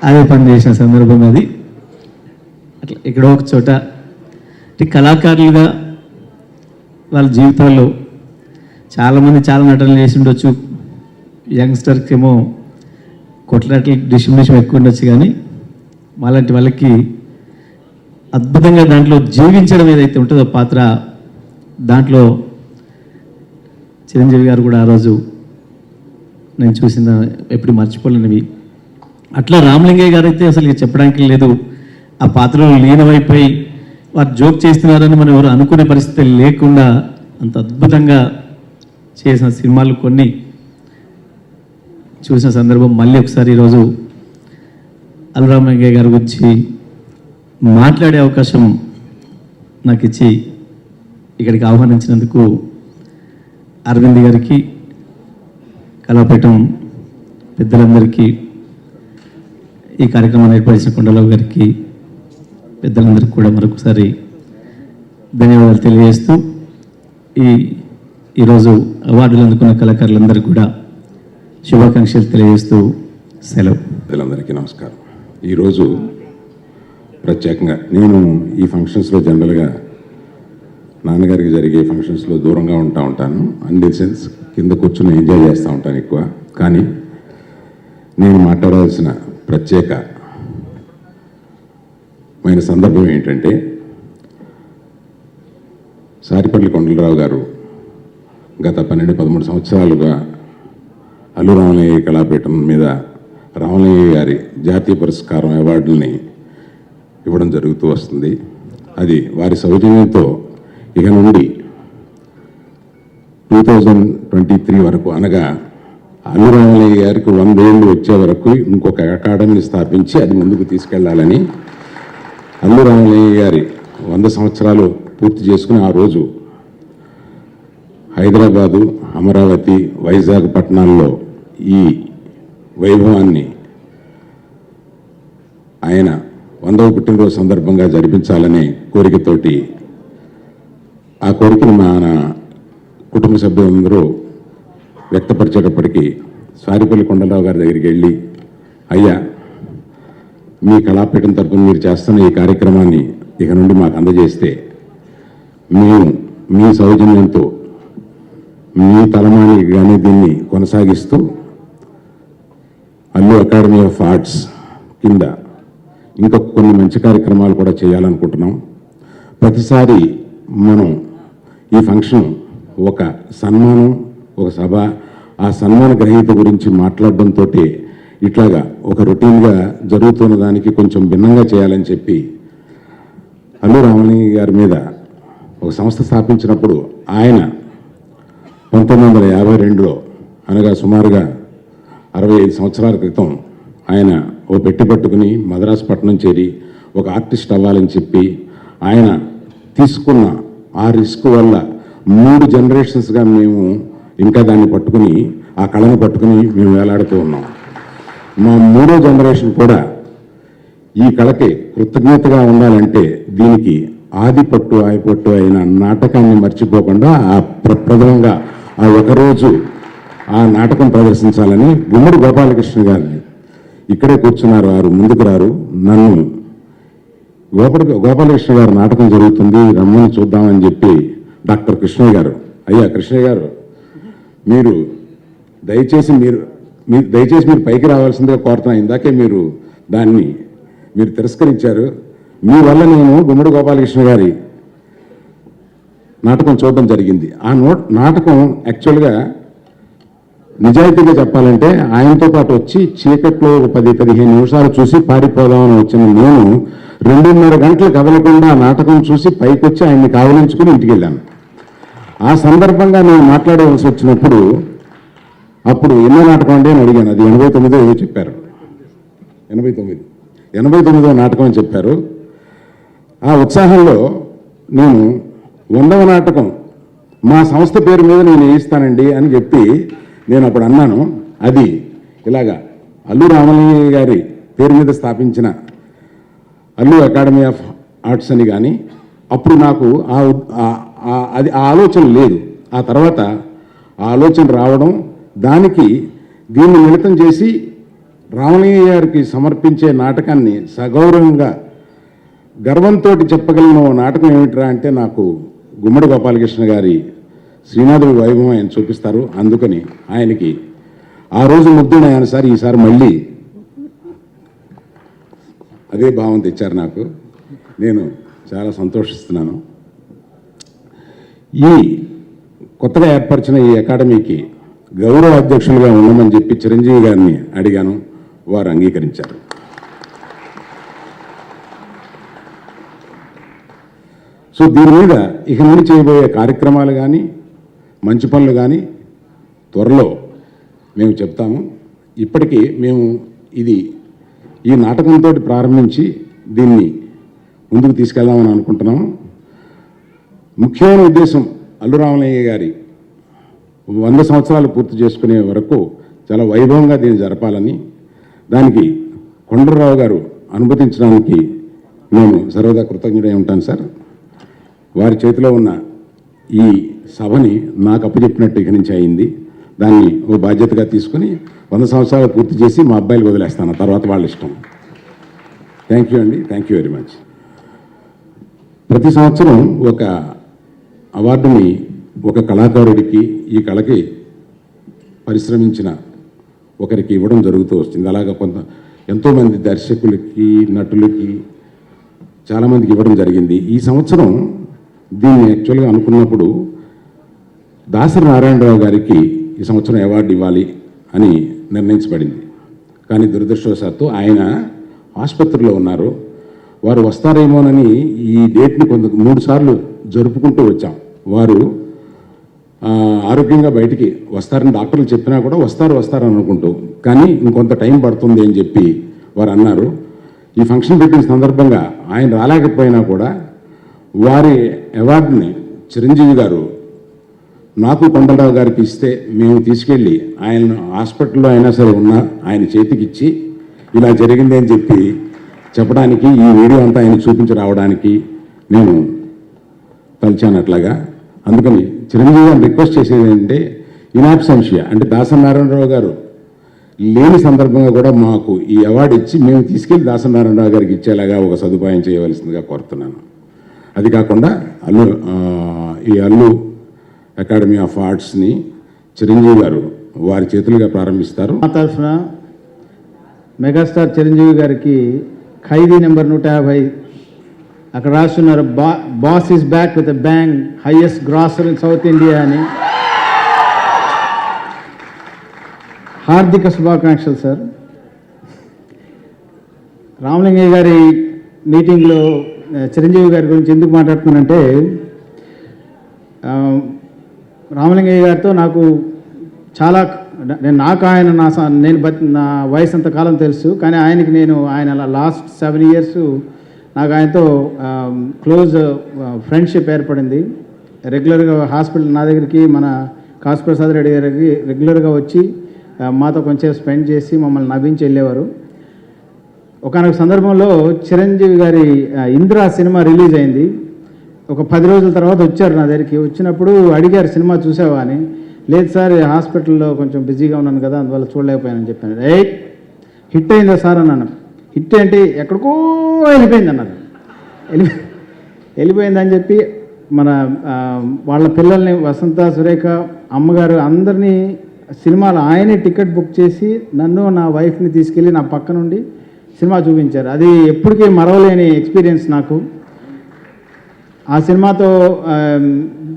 అదే పని చేసిన సందర్భం అది. అట్లా ఎక్కడో ఒక చోట కళాకారులుగా వాళ్ళ జీవితాల్లో చాలామంది చాలా నటనలు చేసి ఉండొచ్చు. యంగ్స్టర్కి ఏమో కొట్లాటలు డిస్ట్రిబ్యూషన్ ఎక్కువ ఉండొచ్చు, కానీ మాలాంటి వాళ్ళకి అద్భుతంగా దాంట్లో జీవించడం ఏదైతే ఉంటుందో పాత్ర, దాంట్లో చిరంజీవి గారు కూడా ఆ రోజు నేను చూసిన ఎప్పుడు మర్చిపోలేనివి. అట్లా రామలింగయ్య గారు అయితే అసలు చెప్పడానికి లేదు. ఆ పాత్రలో లీనమైపోయి వారు జోక్ చేస్తున్నారని మనం ఎవరు అనుకునే పరిస్థితి లేకుండా అంత అద్భుతంగా చేసిన సినిమాలు కొన్ని చూసిన సందర్భం. మళ్ళీ ఒకసారి ఈరోజు అల్లు రామలింగయ్య గారి గురించి మాట్లాడే అవకాశం నాకు ఇచ్చి ఇక్కడికి ఆహ్వానించినందుకు అరవింద్ గారికి, కళాపీఠం పెద్దలందరికీ, ఈ కార్యక్రమాన్ని ఏర్పరిచిన కొండలరావు గారికి, పెద్దలందరికీ కూడా మరొకసారి ధన్యవాదాలు తెలియజేస్తూ, ఈరోజు అవార్డులు అందుకున్న కళాకారులందరికీ కూడా శుభాకాంక్షలు తెలియజేస్తూ సెలవు.
పెద్దలందరికీ నమస్కారం. ఈరోజు ప్రత్యేకంగా నేను ఈ ఫంక్షన్స్లో జనరల్గా నాన్నగారికి జరిగే ఫంక్షన్స్లో దూరంగా ఉంటాను. ఇన్ ది సెన్స్ కింద కూర్చొని ఎంజాయ్ చేస్తూ ఉంటాను ఎక్కువ. కానీ నేను మాట్లాడాల్సిన ప్రత్యేకమైన సందర్భం ఏంటంటే, సారిపల్లి కొండలరావు గారు గత 12-13 సంవత్సరాలుగా అల్లు రామలింగయ్య కళాపీఠం మీద రామలింగయ్య గారి జాతీయ పురస్కారం అవార్డుల్ని ఇవ్వడం జరుగుతూ వస్తుంది. అది వారి సౌజన్యంతో ఇక నుండి 2023 వరకు, అనగా అల్లు రామలింగయ్య గారికి 100 ఏళ్ళు వచ్చే వరకు ఇంకొక అకాడమీని స్థాపించి అది ముందుకు తీసుకెళ్లాలని, అల్లు రామలింగయ్య గారి 100 సంవత్సరాలు పూర్తి చేసుకుని ఆ రోజు హైదరాబాదు, అమరావతి, వైజాగ్ పట్టణాల్లో ఈ వైభవాన్ని ఆయన 100వ పుట్టినరోజు సందర్భంగా జరిపించాలనే కోరికతోటి, ఆ కోరికను మన కుటుంబ సభ్యులందరూ వ్యక్తపరిచేటప్పటికీ సారిపల్లి కొండలరావు గారి దగ్గరికి వెళ్ళి, అయ్యా మీ కళాపీఠం తరపున మీరు చేస్తున్న ఈ కార్యక్రమాన్ని ఇక నుండి మాకు అందజేస్తే మేము మీ సౌజన్యంతో మీ తలమానికి కానీ దీన్ని కొనసాగిస్తూ అల్లు అకాడమీ ఆఫ్ ఆర్ట్స్ కింద ఇంకా కొన్ని మంచి కార్యక్రమాలు కూడా చేయాలనుకుంటున్నాం. ప్రతిసారి మనం ఈ ఫంక్షన్ ఒక సన్మానం, ఒక సభ, ఆ సన్మాన గ్రహీత గురించి మాట్లాడడంతో ఇట్లాగా ఒక రొటీన్గా జరుగుతున్న దానికి కొంచెం భిన్నంగా చేయాలని చెప్పి అల్లు రామలింగయ్య గారి మీద ఒక సంస్థ స్థాపించినప్పుడు ఆయన 1952లో, అనగా సుమారుగా 65 సంవత్సరాల క్రితం ఆయన ఓ పెట్టి పట్టుకుని మద్రాసు పట్టణం చేరి ఒక ఆర్టిస్ట్ అవ్వాలని చెప్పి ఆయన తీసుకున్న ఆ రిస్క్ వల్ల 3 జనరేషన్స్గా మేము ఇంకా దాన్ని పట్టుకుని, ఆ కళను పట్టుకుని మేము వేలాడుతూ ఉన్నాం. మా 3వ జనరేషన్ కూడా ఈ కళకి కృతజ్ఞతగా ఉండాలంటే దీనికి ఆదిపట్టు ఆయపట్టు అయిన నాటకాన్ని మర్చిపోకుండా ఆ ప్రథమంగా ఆ ఒకరోజు ఆ నాటకం ప్రదర్శించాలని గుమ్మడి గోపాలకృష్ణ గారిని, ఇక్కడే కూర్చున్నారు, వారు ముందుకు రారు, నన్ను గోపాలకృష్ణ గారు నాటకం జరుగుతుంది రమ్మని చూద్దామని చెప్పి డాక్టర్ కృష్ణయ్య గారు, అయ్యా కృష్ణయ్య గారు మీరు దయచేసి మీరు పైకి రావాల్సిందిగా కోరుతున్నా, ఇందాకే మీరు దాన్ని తిరస్కరించారు, మీ వల్ల నేను గుమ్మడి గోపాలకృష్ణ గారి నాటకం చూడడం జరిగింది. ఆ నాటకం యాక్చువల్గా నిజాయితీగా చెప్పాలంటే ఆయనతో పాటు వచ్చి చీకట్లో 10-15 నిమిషాలు చూసి పారిపోదామని వచ్చిన నేను 2:30 గంటలు కదలకుండా ఆ నాటకం చూసి పైకొచ్చి ఆయన్ని కావలించుకుని ఇంటికి వెళ్ళాను. ఆ సందర్భంగా నేను మాట్లాడవలసి వచ్చినప్పుడు అప్పుడు ఎన్నో నాటకం అంటే అని అడిగాను. అది 89 ఏదో చెప్పారు. 89వ నాటకం అని చెప్పారు. ఆ ఉత్సాహంలో నేను 100వ నాటకం మా సంస్థ పేరు మీద నేను వేయిస్తానండి అని చెప్పి నేను అప్పుడు అన్నాను. అది ఇలాగా అల్లు రామలింగయ్య గారి పేరు మీద స్థాపించిన అల్లు అకాడమీ ఆఫ్ ఆర్ట్స్ అని. కానీ అప్పుడు నాకు అది ఆ ఆలోచన లేదు. ఆ తర్వాత ఆ ఆలోచన రావడం, దానికి దీన్ని మిళితం చేసి రామలింగయ్య గారికి సమర్పించే నాటకాన్ని సగౌరవంగా గర్వంతో చెప్పగలిగిన నాటకం ఏమిట్రా అంటే నాకు గుమ్మడి గోపాలకృష్ణ గారి శ్రీనాథుడి వైభవం ఆయన చూపిస్తారు. అందుకని ఆయనకి ఆ రోజు ముగ్ధుడయ్యాను సార్. ఈసారి మళ్ళీ అదే భావం తెచ్చారు నాకు. నేను చాలా సంతోషిస్తున్నాను. ఈ కొత్తగా ఏర్పరిచిన ఈ అకాడమీకి గౌరవ అధ్యక్షులుగా ఉండమని చెప్పి చిరంజీవి గారిని అడిగాను. వారు అంగీకరించారు. సో దీని మీద ఇక నుండి చేయబోయే కార్యక్రమాలు కానీ మంచి పనులు కానీ త్వరలో మేము చెప్తాము. ఇప్పటికీ మేము ఈ నాటకంతో ప్రారంభించి దీన్ని ముందుకు తీసుకెళ్దామని అనుకుంటున్నాము. ముఖ్యమైన ఉద్దేశం అల్లు రామలింగయ్య గారి 100 సంవత్సరాలు పూర్తి చేసుకునే వరకు చాలా వైభవంగా దీన్ని జరపాలని, దానికి కొండలరావు గారు అనుమతించడానికి నేను సర్వదా కృతజ్ఞుడై ఉంటాను సార్. వారి చేతిలో ఉన్న ఈ సభని నాకు అప్పచెప్పినట్టు ఇక నుంచి అయింది. దాన్ని ఓ బాధ్యతగా తీసుకుని 100 సంవత్సరాలు పూర్తి చేసి మా అబ్బాయిలు వదిలేస్తాను. తర్వాత వాళ్ళ ఇష్టం. థ్యాంక్ యూ అండి. Thank you very much. ప్రతి సంవత్సరం ఒక అవార్డుని ఒక కళాకారుడికి, ఈ కళకి పరిశ్రమించిన ఒకరికి ఇవ్వడం జరుగుతూ వస్తుంది. అలాగా ఎంతోమంది దర్శకులకి, నటులకి, చాలామందికి ఇవ్వడం జరిగింది. ఈ సంవత్సరం దీన్ని యాక్చువల్గా అనుకున్నప్పుడు దాసరి నారాయణరావు గారికి ఈ సంవత్సరం అవార్డు ఇవ్వాలి అని నిర్ణయించబడింది. కానీ దురదృష్టవశాత్తు ఆయన ఆసుపత్రిలో ఉన్నారు. వారు వస్తారేమోనని ఈ డేట్ని 3 సార్లు జరుపుకుంటూ వచ్చాం. వారు ఆరోగ్యంగా బయటికి వస్తారని డాక్టర్లు చెప్పినా కూడా వస్తారు అనుకుంటూ, కానీ ఇంకొంత టైం పడుతుంది అని చెప్పి వారు అన్నారు. ఈ ఫంక్షన్ పెట్టిన సందర్భంగా ఆయన రాలేకపోయినా కూడా వారి అవార్డుని చిరంజీవి గారు నాకు కొండలరావు గారికి ఇస్తే మేము తీసుకెళ్ళి ఆయన హాస్పిటల్లో అయినా సరే ఉన్నా ఆయన చేతికి ఇచ్చి ఇలా జరిగింది అని చెప్పి చెప్పడానికి, ఈ వీడియో అంతా ఆయన చూపించి రావడానికి నేను తలిచాను అట్లాగా. అందుకని చిరంజీవి గారిని రిక్వెస్ట్ చేసేది ఏంటంటే, ఇనాబ్సెన్షియా అంటే దాసరి నారాయణరావు గారు లేని సందర్భంగా కూడా మాకు ఈ అవార్డు ఇచ్చి మేము తీసుకెళ్ళి దాసరి నారాయణరావు గారికి ఇచ్చేలాగా ఒక సదుపాయం చేయవలసిందిగా కోరుతున్నాను. అది కాకుండా ఈ అల్లు అకాడమీ ఆఫ్ ఆర్ట్స్ని చిరంజీవి గారు వారి చేతులుగా ప్రారంభిస్తారు.
మా తరఫున మెగాస్టార్ చిరంజీవి గారికి ఖైదీ నెంబర్ 150 అక్కడ రాస్తున్నారు, boss is back with a bang, highest grosser in south India అని. హార్దిక శుభాకాంక్షలు సార్. రామలింగయ్య గారి మీటింగ్లో చిరంజీవి గారి గురించి ఎందుకు మాట్లాడుతున్నానంటే, రామలింగయ్య గారితో నాకు చాలా నాకు ఆయన నా వయసు అంతకాలం తెలుసు, కానీ ఆయన లాస్ట్ 7 years నాకు ఆయనతో క్లోజ్ ఫ్రెండ్షిప్ ఏర్పడింది. రెగ్యులర్గా హాస్పిటల్ నా దగ్గరికి మన కాశీప్రసాద్ రెడ్డి గారికి రెగ్యులర్గా వచ్చి మాతో కొంచెం స్పెండ్ చేసి మమ్మల్ని నవ్వించి వెళ్ళేవారు. ఒకనొక సందర్భంలో చిరంజీవి గారి ఇంద్రా సినిమా రిలీజ్ అయింది. ఒక 10 రోజుల తర్వాత వచ్చారు నా దగ్గరికి. వచ్చినప్పుడు అడిగారు, సినిమా చూసావా అని. లేదు సార్, హాస్పిటల్లో కొంచెం బిజీగా ఉన్నాను కదా, అందువల్ల చూడలేకపోయానని చెప్పాను. హిట్ అయిందా సార్ అన్నాను. హిట్ ఏంటి, ఎక్కడికో వెళ్ళిపోయింది అన్నారు. వెళ్ళిపోయిందని చెప్పి మన వాళ్ళ పిల్లల్ని వసంత, సురేఖ, అమ్మగారు అందరినీ సినిమాలు ఆయనే టికెట్ బుక్ చేసి నన్ను నా వైఫ్ని తీసుకెళ్ళి నా పక్క నుండి సినిమా చూపించారు. అది ఎప్పటికీ మరవలేని ఎక్స్పీరియన్స్ నాకు. ఆ సినిమాతో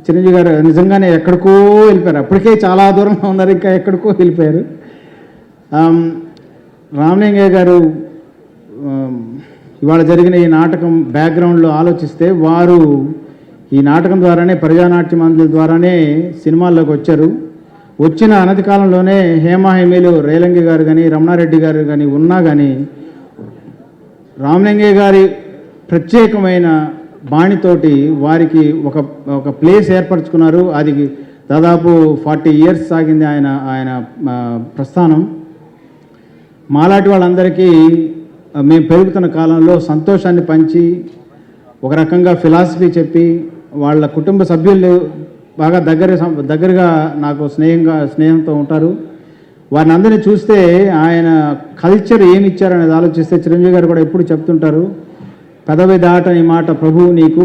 చిరంజీవి గారు నిజంగానే ఎక్కడికో వెళ్ళిపోయారు. అప్పటికే చాలా దూరంగా ఉన్నారు, ఇంకా ఎక్కడికో వెళ్ళిపోయారు. రామలింగయ్య గారు ఇవాళ జరిగిన ఈ నాటకం బ్యాక్గ్రౌండ్లో ఆలోచిస్తే వారు ఈ నాటకం ద్వారానే ప్రజానాట్య మండలి ద్వారానే సినిమాల్లోకి వచ్చారు. వచ్చిన అనతి కాలంలోనే హేమాహేమీలు రేలంగి గారు కానీ రమణారెడ్డి గారు కానీ ఉన్నా కానీ రామలింగయ్య గారి ప్రత్యేకమైన బాణితోటి వారికి ఒక ప్లేస్ ఏర్పరచుకున్నారు. అది దాదాపు 40 years సాగింది ఆయన ప్రస్థానం. మాలాంటి వాళ్ళందరికీ మేము పెరుగుతున్న కాలంలో సంతోషాన్ని పంచి ఒక రకంగా ఫిలాసఫీ చెప్పి వాళ్ళ కుటుంబ సభ్యులు బాగా దగ్గరగా నాకు స్నేహంతో ఉంటారు. వారిని అందరినీ చూస్తే ఆయన కల్చర్ ఏమి ఇచ్చారనేది ఆలోచిస్తే చిరంజీవి గారు కూడా ఎప్పుడు చెప్తుంటారు, పెదవి దాటని మాట ప్రభువు నీకు,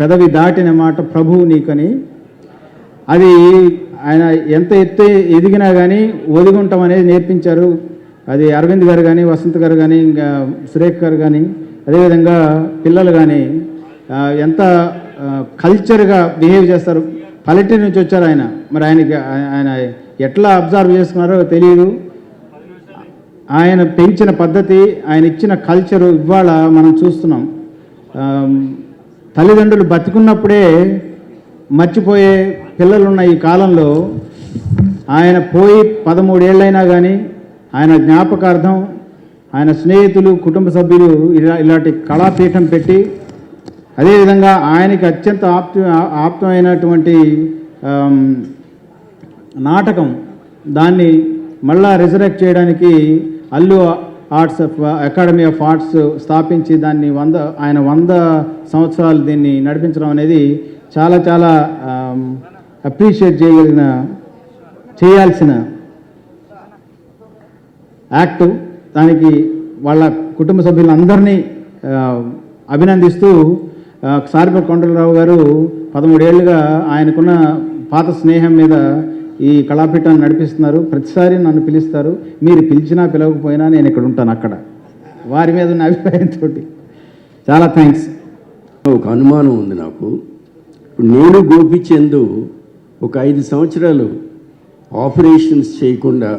పెదవి దాటిన మాట ప్రభువు నీకని. అది ఆయన ఎంత ఎదిగినా కానీ ఒదిగుంటాం అనేది నేర్పించారు. అది అరవింద్ గారు కానీ వసంత్ గారు కానీ ఇంకా సురేఖ్ గారు కానీ అదేవిధంగా పిల్లలు కానీ ఎంత కల్చర్గా బిహేవ్ చేస్తారు. పల్లెటూరు నుంచి వచ్చారు ఆయన. మరి ఆయన ఎట్లా అబ్జర్వ్ చేసుకున్నారో తెలియదు. ఆయన పెంచిన పద్ధతి, ఆయన ఇచ్చిన కల్చరు ఇవాళ మనం చూస్తున్నాం. తల్లిదండ్రులు బతికున్నప్పుడే మర్చిపోయే పిల్లలున్న ఈ కాలంలో ఆయన పోయి 13 ఏళ్ళైనా కానీ ఆయన జ్ఞాపకార్థం ఆయన స్నేహితులు కుటుంబ సభ్యులు ఇలాంటి కళాపీఠం పెట్టి అదేవిధంగా ఆయనకి అత్యంత ఆప్తమైనటువంటి నాటకం దాన్ని మళ్ళా రిజరెక్ట్ చేయడానికి Allu arts academy of arts స్థాపించి దాన్ని 100 సంవత్సరాలు దీన్ని నడిపించడం అనేది చాలా చాలా అప్రిషియేట్ చేయాల్సిన యాక్టు. దానికి వాళ్ళ కుటుంబ సభ్యులందరినీ అభినందిస్తూ సారిపల్లి కొండలరావు గారు 13 ఏళ్ళుగా ఆయనకున్న పాత స్నేహం మీద ఈ కళాపీఠాన్ని నడిపిస్తున్నారు. ప్రతిసారి నన్ను పిలుస్తారు. మీరు పిలిచినా పిలవకపోయినా నేను ఇక్కడ ఉంటాను. అక్కడ వారి మీద ఉన్న అభిప్రాయంతో చాలా థ్యాంక్స్.
ఒక అనుమానం ఉంది నాకు. ఇప్పుడు నేను గోపిచందు ఒక 5 సంవత్సరాలు ఆపరేషన్స్ చేయకుండా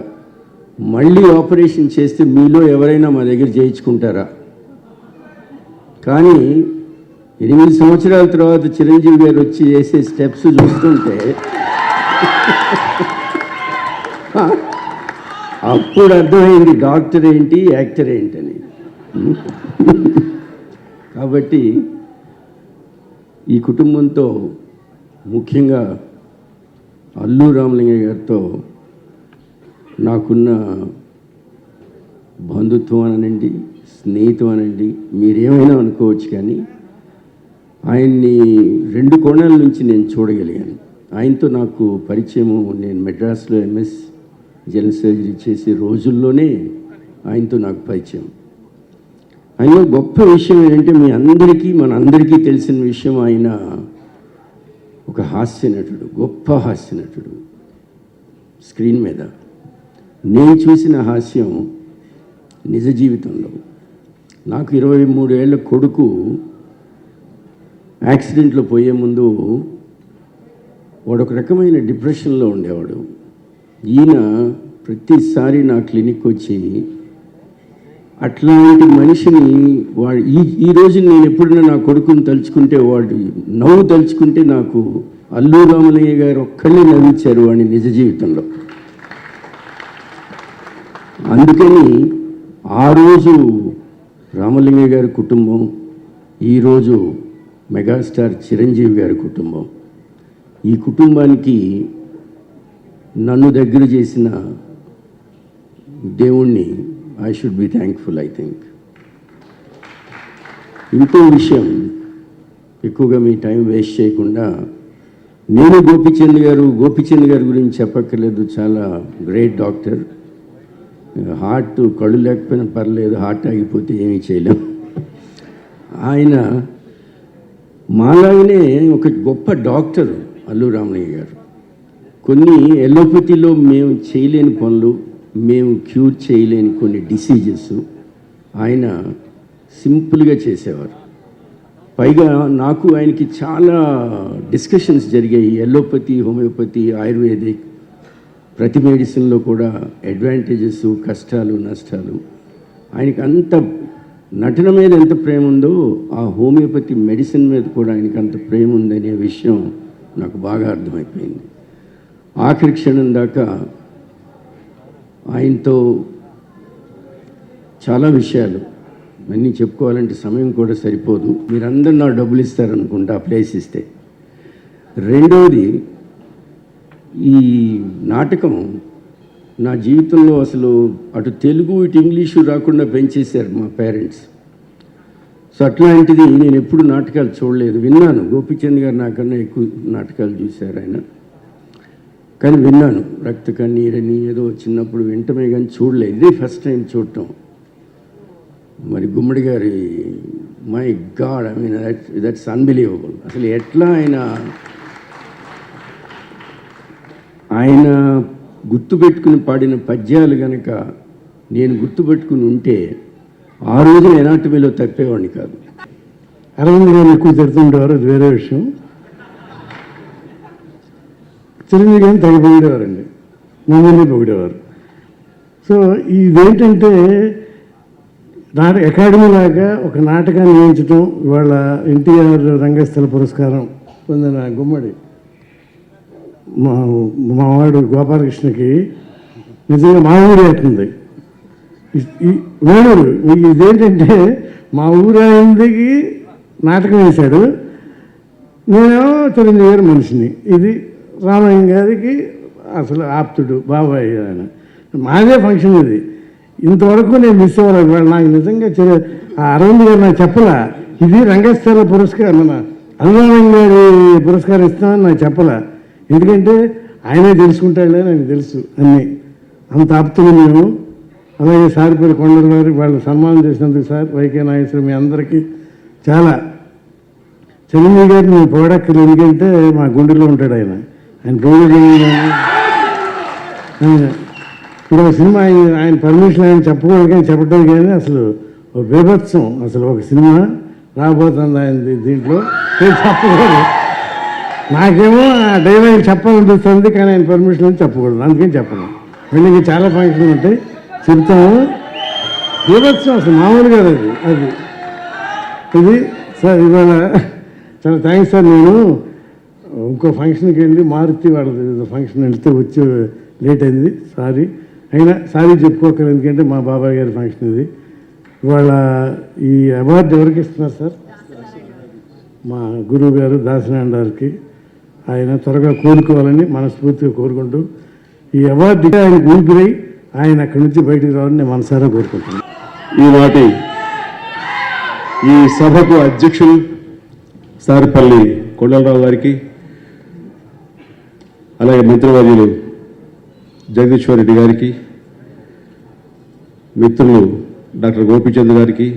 మళ్ళీ ఆపరేషన్ చేస్తే మీలో ఎవరైనా మా దగ్గర చేయించుకుంటారా? కానీ 8 సంవత్సరాల తర్వాత చిరంజీవి గారు వచ్చి చేసే స్టెప్స్ చూస్తుంటే అప్పుడు అర్థమైంది డాక్టర్ ఏంటి, యాక్టర్ ఏంటని. కాబట్టి ఈ కుటుంబంతో ముఖ్యంగా అల్లు రామలింగయ్య గారితో నాకున్న బంధుత్వం అనండి, స్నేహితం అనండి, మీరేమైనా అనుకోవచ్చు, కానీ ఆయన్ని 2 కోణాల నుంచి నేను చూడగలిగాను. ఆయనతో నాకు పరిచయము నేను మెడ్రాస్లో ఎంఎస్ జనరల్ సర్జరీ చేసే రోజుల్లోనే ఆయనతో నాకు పరిచయం. ఆయన గొప్ప విషయం ఏంటంటే మనందరికీ తెలిసిన విషయం, ఆయన ఒక హాస్య నటుడు, గొప్ప హాస్య నటుడు. స్క్రీన్ మీద నేను చూసిన హాస్యం నిజ జీవితంలో. నాకు 23 ఏళ్ళ కొడుకు యాక్సిడెంట్లో పోయే ముందు వాడు ఒక రకమైన డిప్రెషన్లో ఉండేవాడు. ఈయన ప్రతిసారి నా క్లినిక్ వచ్చి అట్లాంటి మనిషిని వాడు ఈ రోజు నేను ఎప్పుడైనా నా కొడుకుని తలుచుకుంటే, వాడు నవ్వు తలుచుకుంటే నాకు అల్లు రామలింగయ్య గారు ఒక్కళ్ళే నవ్వించారు వాడిని నిజ జీవితంలో. అందుకని ఆ రోజు రామలింగయ్య గారి కుటుంబం, ఈరోజు మెగాస్టార్ చిరంజీవి గారి కుటుంబం, ఈ కుటుంబానికి నన్ను దగ్గర చేసిన దేవుణ్ణి I should be thankful. I think ఇంకో విషయం, ఎక్కువగా మీ టైం వేస్ట్ చేయకుండా, నేను గోపిచంద్ గారి గురించి చెప్పక్కర్లేదు. చాలా గ్రేట్ డాక్టర్. హార్ట్ కళ్ళు లేకపోయినా పర్లేదు, హార్ట్ ఆగిపోతే ఏమీ చేయలేం. ఆయన మాలాగనే ఒక గొప్ప డాక్టర్ అల్లు రామలింగయ్య గారు. కొన్ని ఎలోపతిలో మేము చేయలేని పనులు, మేము క్యూర్ చేయలేని కొన్ని డిసీజెస్ ఆయన సింపుల్గా చేసేవారు. పైగా నాకు ఆయనకి చాలా డిస్కషన్స్ జరిగాయి. ఎలోపతి, హోమియోపతి, ఆయుర్వేదిక్, ప్రతి మెడిసిన్లో కూడా అడ్వాంటేజెస్, కష్టాలు, నష్టాలు. ఆయనకి అంత నటన మీద ఎంత ప్రేమ ఉందో ఆ హోమియోపతి మెడిసిన్ మీద కూడా ఆయనకి అంత ప్రేమ ఉందనే విషయం నాకు బాగా అర్థమైపోయింది. ఆఖరి క్షణం దాకా ఆయనతో చాలా విషయాలు అన్నీ చెప్పుకోవాలంటే సమయం కూడా సరిపోదు. మీరందరూ నాకు డబ్బులు ఇస్తారనుకుంటా ఆ ప్లేస్ ఇస్తే. రెండవది, ఈ నాటకం నా జీవితంలో అసలు అటు తెలుగు ఇటు ఇంగ్లీషు రాకుండా పెంచేశారు మా పేరెంట్స్. సో అట్లాంటిది నేను ఎప్పుడు నాటకాలు చూడలేదు. విన్నాను, గోపీచంద్ గారు నాకన్నా ఎక్కువ నాటకాలు చూశారు ఆయన, కానీ విన్నాను. రక్త కన్నీరని ఏదో చిన్నప్పుడు వింటమే కానీ చూడలేదు. ఇదే ఫస్ట్ టైం చూడటం. మరి గుమ్మడి గారి my God, I mean that's unbelievable. అసలు ఎట్లా ఆయన గుర్తుపెట్టుకుని పాడిన పద్యాలు కనుక నేను గుర్తుపెట్టుకుని ఉంటే ఆ రోజు ఎనాటమీలో తప్పేవాడిని కాదు.
అరవింద్ గారు ఎక్కువ తిడుతుండేవారు, అది వేరే విషయం. చిరంజీవి గారిని తెగ పొగిడేవారండి, మమ్మల్ని పొగిడేవారు. సో ఇదేంటంటే అకాడమీ లాగా ఒక నాటకాన్ని వేయించడం. ఇవాళ ఎన్టీఆర్ రంగస్థల పురస్కారం పొందిన గుమ్మడి మావాడు గోపాలకృష్ణకి నిజంగా మా ఊరు అవుతుంది వేణూరు. ఇదేంటంటే మా ఊరు ఆయనకి నాటకం వేశాడు, నేనేమో చిరంజీవి గారి మనిషిని. ఇది రామయ్య గారికి అసలు ఆప్తుడు బాబాయ్ ఆయన. మాదే ఫంక్షన్ ఇది. ఇంతవరకు నేను మిస్ అవ్వలేదు. వాళ్ళు నాకు నిజంగా అరవింద్ గారు నాకు చెప్పలా ఇది రంగస్థల పురస్కారం, మన అనురామయ్య గారి పురస్కారం ఇస్తామని నాకు చెప్పలా. ఎందుకంటే ఆయనే తెలుసుకుంటాడులే, నాకు తెలుసు అన్నీ. అంత ఆప్తులు మేము. అలాగే సారిపల్లి కొండల గారు వాళ్ళు సన్మానం చేసినందుకు సార్, వైకే నాగేశ్వరం, మీ అందరికీ చాలా. చిరంజీవి గారిని మేము పొగడక్కర్లేదు, ఎందుకంటే మా గుండెలో ఉంటాడు ఆయన. ఆయన పొగడు ఇప్పుడు ఒక సినిమా ఆయన పర్మిషన్ ఆయన చెప్పకూడదు, కానీ చెప్పడం కానీ అసలు ఒక బీభత్సం. అసలు ఒక సినిమా రాబోతుంది ఆయన దీంట్లో చెప్పకూడదు. నాకేమో ఆ డైలాగ్ చెప్పాలనిపిస్తుంది, కానీ ఆయన పర్మిషన్ చెప్పకూడదు, అందుకని చెప్పను. మళ్ళీ ఇంకా చాలా ఫంక్షన్లు ఉంటాయి, చెప్తాము. బీభత్సం అసలు మామూలుగా అది ఇది సార్. ఇవాళ చాలా థ్యాంక్స్ సార్. నేను ఇంకో ఫంక్షన్కి వెళ్ళి మారుతి వాళ్ళది ఫంక్షన్ వెళ్తే వచ్చి లేట్ అయింది, సారీ. అయినా సారీ చెప్పుకోకలేదు, ఎందుకంటే మా బాబాయ్ గారి ఫంక్షన్ ఇది. ఇవాళ ఈ అవార్డు ఎవరికి ఇస్తున్నారు సార్? మా గురువు గారు దాసనారాయణ గారికి. ఆయన త్వరగా కోరుకోవాలని మనస్ఫూర్తిగా కోరుకుంటూ ఈ అవార్డు ఆయనకు ఊపిరై ఆయన అక్కడి నుంచి బయటకు రావాలని నేను మనసారా కోరుకుంటున్నాను.
ఈనాటి ఈ సభకు అధ్యక్షులు సారిపల్లి కొండలరావు గారికి, అలాగే మంత్రివర్యులు జగదీశ్వర్ రెడ్డి గారికి, మిత్రులు డాక్టర్ గోపీచంద్ గారికి,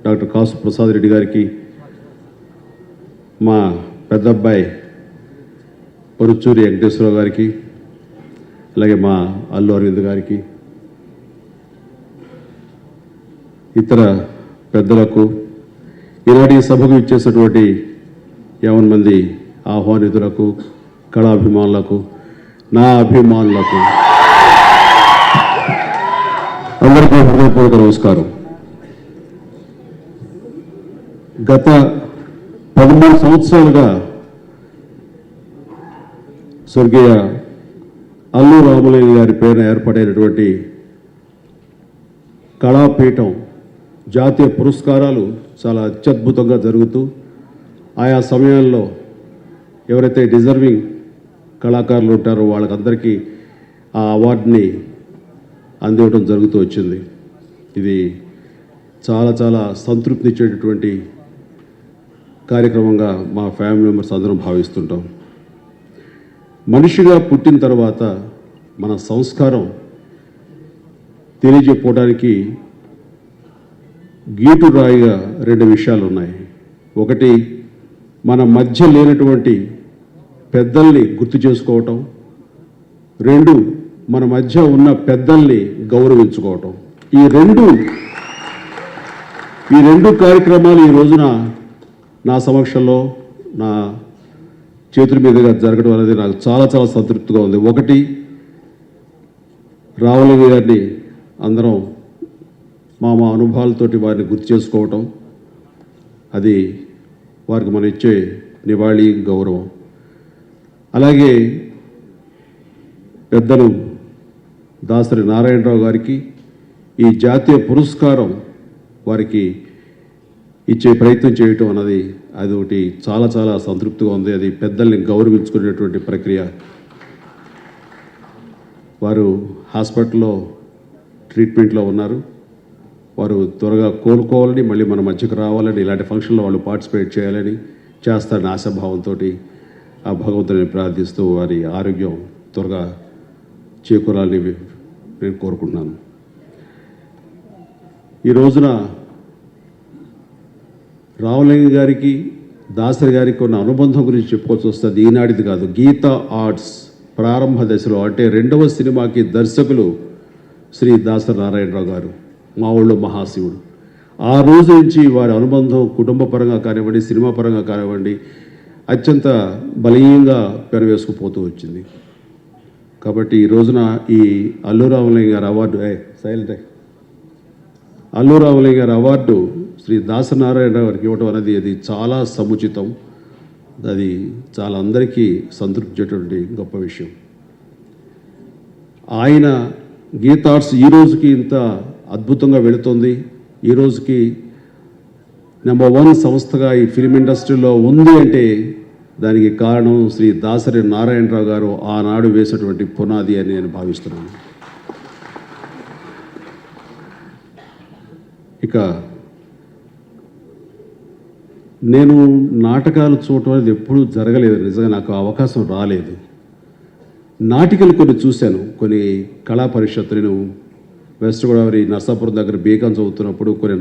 డాక్టర్ కాసు ప్రసాద్ రెడ్డి గారికి, మా పెద్దబ్బాయి పరుచూరి వెంకటేశ్వరరావు గారికి, అలాగే మా అల్లు అరవింద్ గారికి, ఇతర పెద్దలకు, ఈనాటి సభకు ఇచ్చేసినటువంటి 50 మంది ఆహ్వానితులకు, కళాభిమానులకు, నా అభిమానులకు అందరికీ హృదయపూర్వక నమస్కారం. గత 13 సంవత్సరాలుగా స్వర్గీయ అల్లు రామలింగ గారి పేరున ఏర్పడైనటువంటి కళాపీఠం జాతీయ పురస్కారాలు చాలా అత్యద్భుతంగా జరుగుతూ, ఆయా సమయాల్లో ఎవరైతే డిజర్వింగ్ కళాకారులు ఉంటారో వాళ్ళకందరికీ ఆ అవార్డుని అందివ్వడం జరుగుతూ వచ్చింది. ఇది చాలా చాలా సంతృప్తినిచ్చేటటువంటి కార్యక్రమంగా మా ఫ్యామిలీ మెంబర్స్ అందరం భావిస్తుంటాం. మనిషిగా పుట్టిన తర్వాత మన సంస్కారం తెలియజెప్పుకోవడానికి గీటు రాయిగా 2 విషయాలు ఉన్నాయి. ఒకటి, మన మధ్య లేనటువంటి పెద్దల్ని గుర్తు చేసుకోవటం. 2, మన మధ్య ఉన్న పెద్దల్ని గౌరవించుకోవటం. ఈ రెండు కార్యక్రమాలు ఈ రోజున నా సమక్షంలో నా చేతుల మీదుగా జరగడం అనేది నాకు చాలా చాలా సంతృప్తిగా ఉంది. ఒకటి, రామలింగ గారిని అందరం మా అనుభవాలతోటి వారిని గుర్తు చేసుకోవటం, అది వారికి మనం ఇచ్చే నివాళి, గౌరవం. అలాగే పెద్దలు దాసరి నారాయణరావు గారికి ఈ జాతీయ పురస్కారం వారికి ఇచ్చే ప్రయత్నం చేయటం అన్నది అది ఒకటి చాలా చాలా సంతృప్తిగా ఉంది. అది పెద్దల్ని గౌరవించుకునేటువంటి ప్రక్రియ. వారు హాస్పిటల్లో ట్రీట్మెంట్లో ఉన్నారు. వారు త్వరగా కోలుకోవాలని, మళ్ళీ మన మధ్యకు రావాలని, ఇలాంటి ఫంక్షన్లో వాళ్ళు పార్టిసిపేట్ చేయాలని, చేస్తారని ఆశాభావంతో ఆ భగవంతుని ప్రార్థిస్తూ వారి ఆరోగ్యం త్వరగా చేకూరాలని నేను కోరుకుంటున్నాను. ఈ రోజున రామలింగ గారికి, దాసరి గారికి ఉన్న అనుబంధం గురించి చెప్పుకోవాల్సి వస్తుంది. ఈనాటిది కాదు, గీతా ఆర్ట్స్ ప్రారంభ దశలో, అంటే 2వ సినిమాకి దర్శకులు శ్రీ దాసరి నారాయణరావు గారు, మా ఊళ్ళో మహాశివుడు. ఆ రోజు నుంచి వారి అనుబంధం కుటుంబ పరంగా కానివ్వండి, సినిమా పరంగా కానివ్వండి, అత్యంత బలీయంగా పెనవేసుకుపోతూ వచ్చింది. కాబట్టి ఈ రోజున ఈ అల్లు రామలింగ గారి అవార్డు అల్లు రామలింగ గారి అవార్డు శ్రీ దాసరి నారాయణరావు గారికి ఇవ్వటం అనేది అది చాలా సముచితం. అది చాలా అందరికీ సంతృప్తించేటువంటి గొప్ప విషయం. ఆయన గీతార్ట్స్ ఈ రోజుకి ఇంత అద్భుతంగా వెళుతుంది. ఈ రోజుకి నెంబర్ 1 సంస్థగా ఈ ఫిలిం ఇండస్ట్రీలో ఉంది అంటే దానికి కారణం శ్రీ దాసరి నారాయణరావు గారు ఆనాడు వేసినటువంటి పునాది అని నేను భావిస్తున్నాను. ఇక నేను నాటకాలు చూడటం అనేది ఎప్పుడూ జరగలేదు. నిజంగా నాకు అవకాశం రాలేదు. నాటికలు కొన్ని చూశాను. కొన్ని కళా పరిషత్తు, నేను వెస్ట్ గోదావరి నర్సాపురం దగ్గర బీకాం చదువుతున్నప్పుడు కొన్ని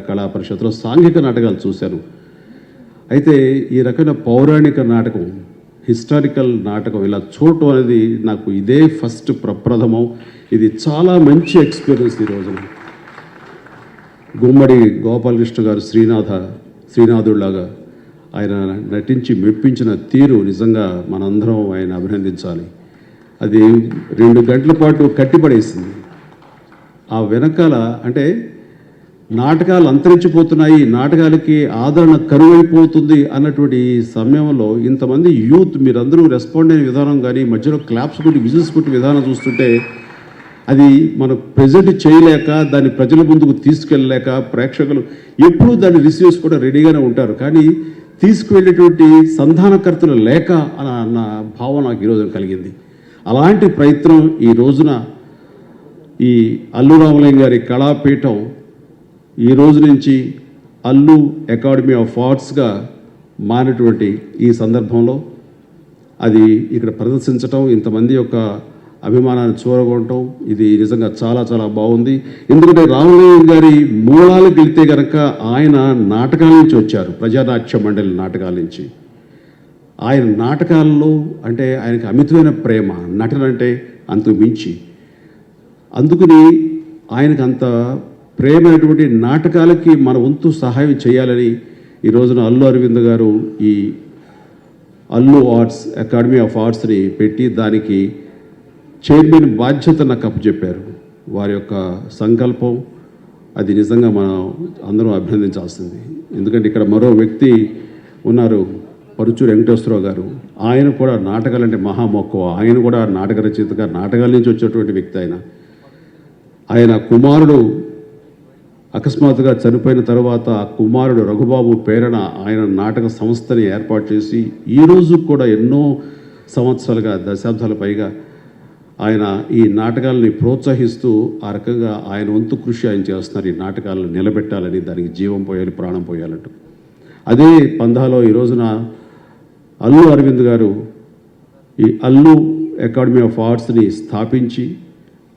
కళా పరిషత్తులో సాంఘిక నాటకాలు చూశాను. అయితే ఈ రకమైన పౌరాణిక నాటకం, హిస్టారికల్ నాటకం ఇలా చూడటం అనేది నాకు ఇదే ఫస్ట్ ప్రప్రథమం. ఇది చాలా మంచి ఎక్స్పీరియన్స్. ఈ రోజున గుమ్మడి గోపాలకృష్ణ గారు శ్రీనాథుడిలాగా ఆయన నటించి మెప్పించిన తీరు నిజంగా మనందరం ఆయన అభినందించాలి. అది 2 గంటల పాటు కట్టిపడేసింది. ఆ వెనకాల అంటే నాటకాలు అంతరించిపోతున్నాయి, నాటకాలకి ఆదరణ కరువైపోతుంది అన్నటువంటి సమయంలో ఇంతమంది యూత్ మీరందరూ రెస్పాండ్ అయిన విధానం కానీ, మధ్యలో క్లాప్స్ కొట్టి విజిల్స్ కొట్టి విధానం చూస్తుంటే అది మనం ప్రెజెంట్ చేయలేక, దాన్ని ప్రజల ముందుకు తీసుకెళ్ళలేక, ప్రేక్షకులు ఎప్పుడూ దాన్ని రిసీవ్ చేసుకోవడం రెడీగానే ఉంటారు, కానీ తీసుకువెళ్ళేటువంటి సంధానకర్తలు లేక అన్న భావం నాకు ఈరోజు కలిగింది. అలాంటి ప్రయత్నం ఈ రోజున ఈ అల్లు రామలింగ గారి కళాపీఠం ఈ రోజు నుంచి అల్లు అకాడమీ ఆఫ్ ఆర్ట్స్గా మారినటువంటి ఈ సందర్భంలో అది ఇక్కడ ప్రదర్శించటం, ఇంతమంది యొక్క అభిమానాన్ని చూరగొనటం, ఇది నిజంగా చాలా చాలా బాగుంది. ఎందుకంటే రామలింగ గారి మూలాలకు వెళ్తే కనుక ఆయన నాటకాల నుంచి వచ్చారు, ప్రజానాట్య మండలి నాటకాల నుంచి. ఆయన నాటకాల్లో అంటే ఆయనకి అమితమైన ప్రేమ, నటన అంటే అంతకు మించి. అందుకని ఆయనకు అంత ప్రేమైనటువంటి నాటకాలకి మన వంతు సహాయం చేయాలని ఈ రోజున అల్లు అరవింద్ గారు ఈ అల్లు ఆర్ట్స్ అకాడమీ ఆఫ్ ఆర్ట్స్ని పెట్టి దానికి చైర్మన్ బాధ్యత నాకు అప్పచెప్పారు. వారి యొక్క సంకల్పం అది నిజంగా మనం అందరం అభినందించాల్సింది. ఎందుకంటే ఇక్కడ మరో వ్యక్తి ఉన్నారు, పరుచూరి వెంకటేశ్వరరావు గారు. ఆయన కూడా నాటకాలంటే మహామక్కువ. ఆయన కూడా నాటక రచయితగా నాటకాల నుంచి వచ్చేటువంటి వ్యక్తి. ఆయన కుమారుడు అకస్మాత్తుగా చనిపోయిన తర్వాత ఆ కుమారుడు రఘుబాబు పేరణ ఆయన నాటక సంస్థని ఏర్పాటు చేసి ఈ రోజు కూడా ఎన్నో సంవత్సరాలుగా, దశాబ్దాల పైగా ఆయన ఈ నాటకాలని ప్రోత్సహిస్తూ ఆ రకంగా ఆయన వంతు కృషి ఆయన చేస్తున్నారు. ఈ నాటకాలను నిలబెట్టాలని, దానికి జీవం పోయాలి, ప్రాణం పోయాలంటూ. అదే పందాలో ఈ రోజున అల్లు అరవింద్ గారు ఈ అల్లు అకాడమీ ఆఫ్ ఆర్ట్స్ని స్థాపించి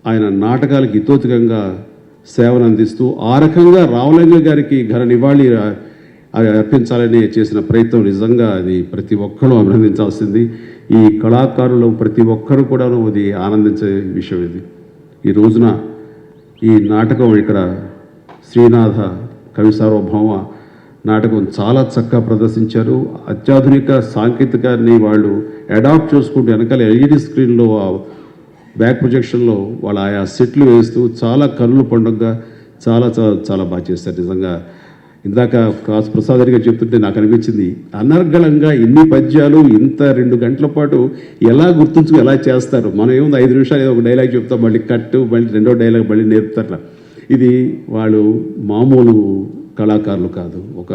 ఆయన నాటకాలకు ఇతోతికంగా సేవను అందిస్తూ ఆ రకంగా రామలింగ గారికి ఘన నివాళి అర్పించాలని చేసిన ప్రయత్నం నిజంగా అది ప్రతి ఒక్కరూ అభినందించాల్సింది. ఈ కళాకారులు ప్రతి ఒక్కరు కూడా అది ఆనందించే విషయం. ఇది ఈ రోజున ఈ నాటకం ఇక్కడ శ్రీనాథ కవి సార్వభౌమ నాటకం చాలా చక్కగా ప్రదర్శించారు. అత్యాధునిక సాంకేతికాన్ని వాళ్ళు అడాప్ట్ చేసుకుంటూ వెనకాల ఎల్ఈడి స్క్రీన్లో బ్యాక్ ప్రొజెక్షన్లో వాళ్ళు ఆయా సెట్లు వేస్తూ చాలా కన్నుల పండుగగా చాలా చాలా చాలా బాగా చేస్తారు నిజంగా. ఇందాక కాసు ప్రసాద్ గారు చెప్తుంటే నాకు అనిపించింది, అనర్గళంగా ఇన్ని పద్యాలు ఇంత 2 గంటల పాటు ఎలా గుర్తుంచుకు ఎలా చేస్తారు. మనం ఏముంది 5 నిమిషాలు ఏదో ఒక డైలాగ్ చెప్తాం, మళ్ళీ కట్టు, మళ్ళీ రెండో డైలాగ్ మళ్ళీ నేర్పుతారు. ఇది వాళ్ళు మామూలు కళాకారులు కాదు, ఒక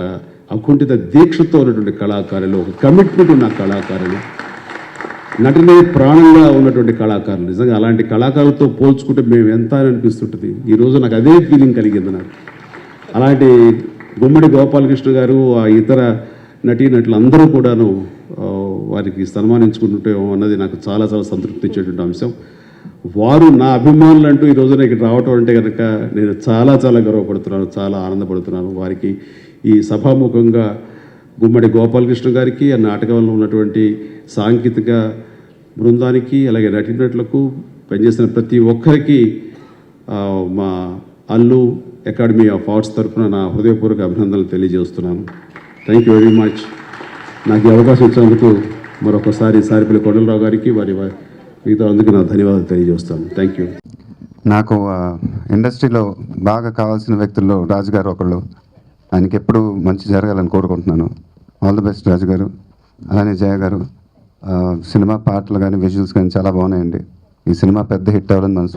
అకుంఠిత దీక్షతో ఉన్నటువంటి కళాకారులు, ఒక కమిట్మెంట్ ఉన్న కళాకారులు, నటనే ప్రాణంగా ఉన్నటువంటి కళాకారులు. నిజంగా అలాంటి కళాకారులతో పోల్చుకుంటే మేము ఎంత అని అనిపిస్తుంటుంది. ఈరోజు నాకు అదే ఫీలింగ్ కలిగింది నాకు. అలాంటి గుమ్మడి గోపాలకృష్ణ గారు, ఆ ఇతర నటీనటులు అందరూ కూడాను వారికి సన్మానించుకుంటుంటే అన్నది నాకు చాలా చాలా సంతృప్తి ఇచ్చేటువంటి అంశం. వారు నా అభిమానులు అంటూ ఈ రోజున ఇక్కడ రావటం అంటే కనుక నేను చాలా చాలా గర్వపడుతున్నాను, చాలా ఆనందపడుతున్నాను. వారికి ఈ సభాముఖంగా గుమ్మడి గోపాలకృష్ణ గారికి, ఆ నాటకంలో ఉన్నటువంటి సాంకేతిక బృందానికి, అలాగే నటీనటులకు పనిచేసిన ప్రతి ఒక్కరికి మా అల్లు అకాడమీ ఆఫ్ ఆర్ట్స్ తరఫున నా హృదయపూర్వక అభినందనలు తెలియజేస్తున్నాను. Thank you very much. నాకు ఈ అవకాశం ఇచ్చినందుకు మరొకసారి సారిపల్లి కొండలరావు గారికి, వారి మిగతా అందుకు నా ధన్యవాదాలు తెలియజేస్తాను. Thank you.
నాకు ఇండస్ట్రీలో బాగా కావాల్సిన వ్యక్తుల్లో రాజు గారు ఒకళ్ళు. ఆయనకి ఎప్పుడు మంచి జరగాలని కోరుకుంటున్నాను. ఆల్ ది బెస్ట్ రాజు గారు. అలానే జయ గారు. సినిమా పాటలు కానీ విజువల్స్ కానీ చాలా బాగున్నాయండి. ఈ సినిమా పెద్ద హిట్ అవ్వాలని మనసు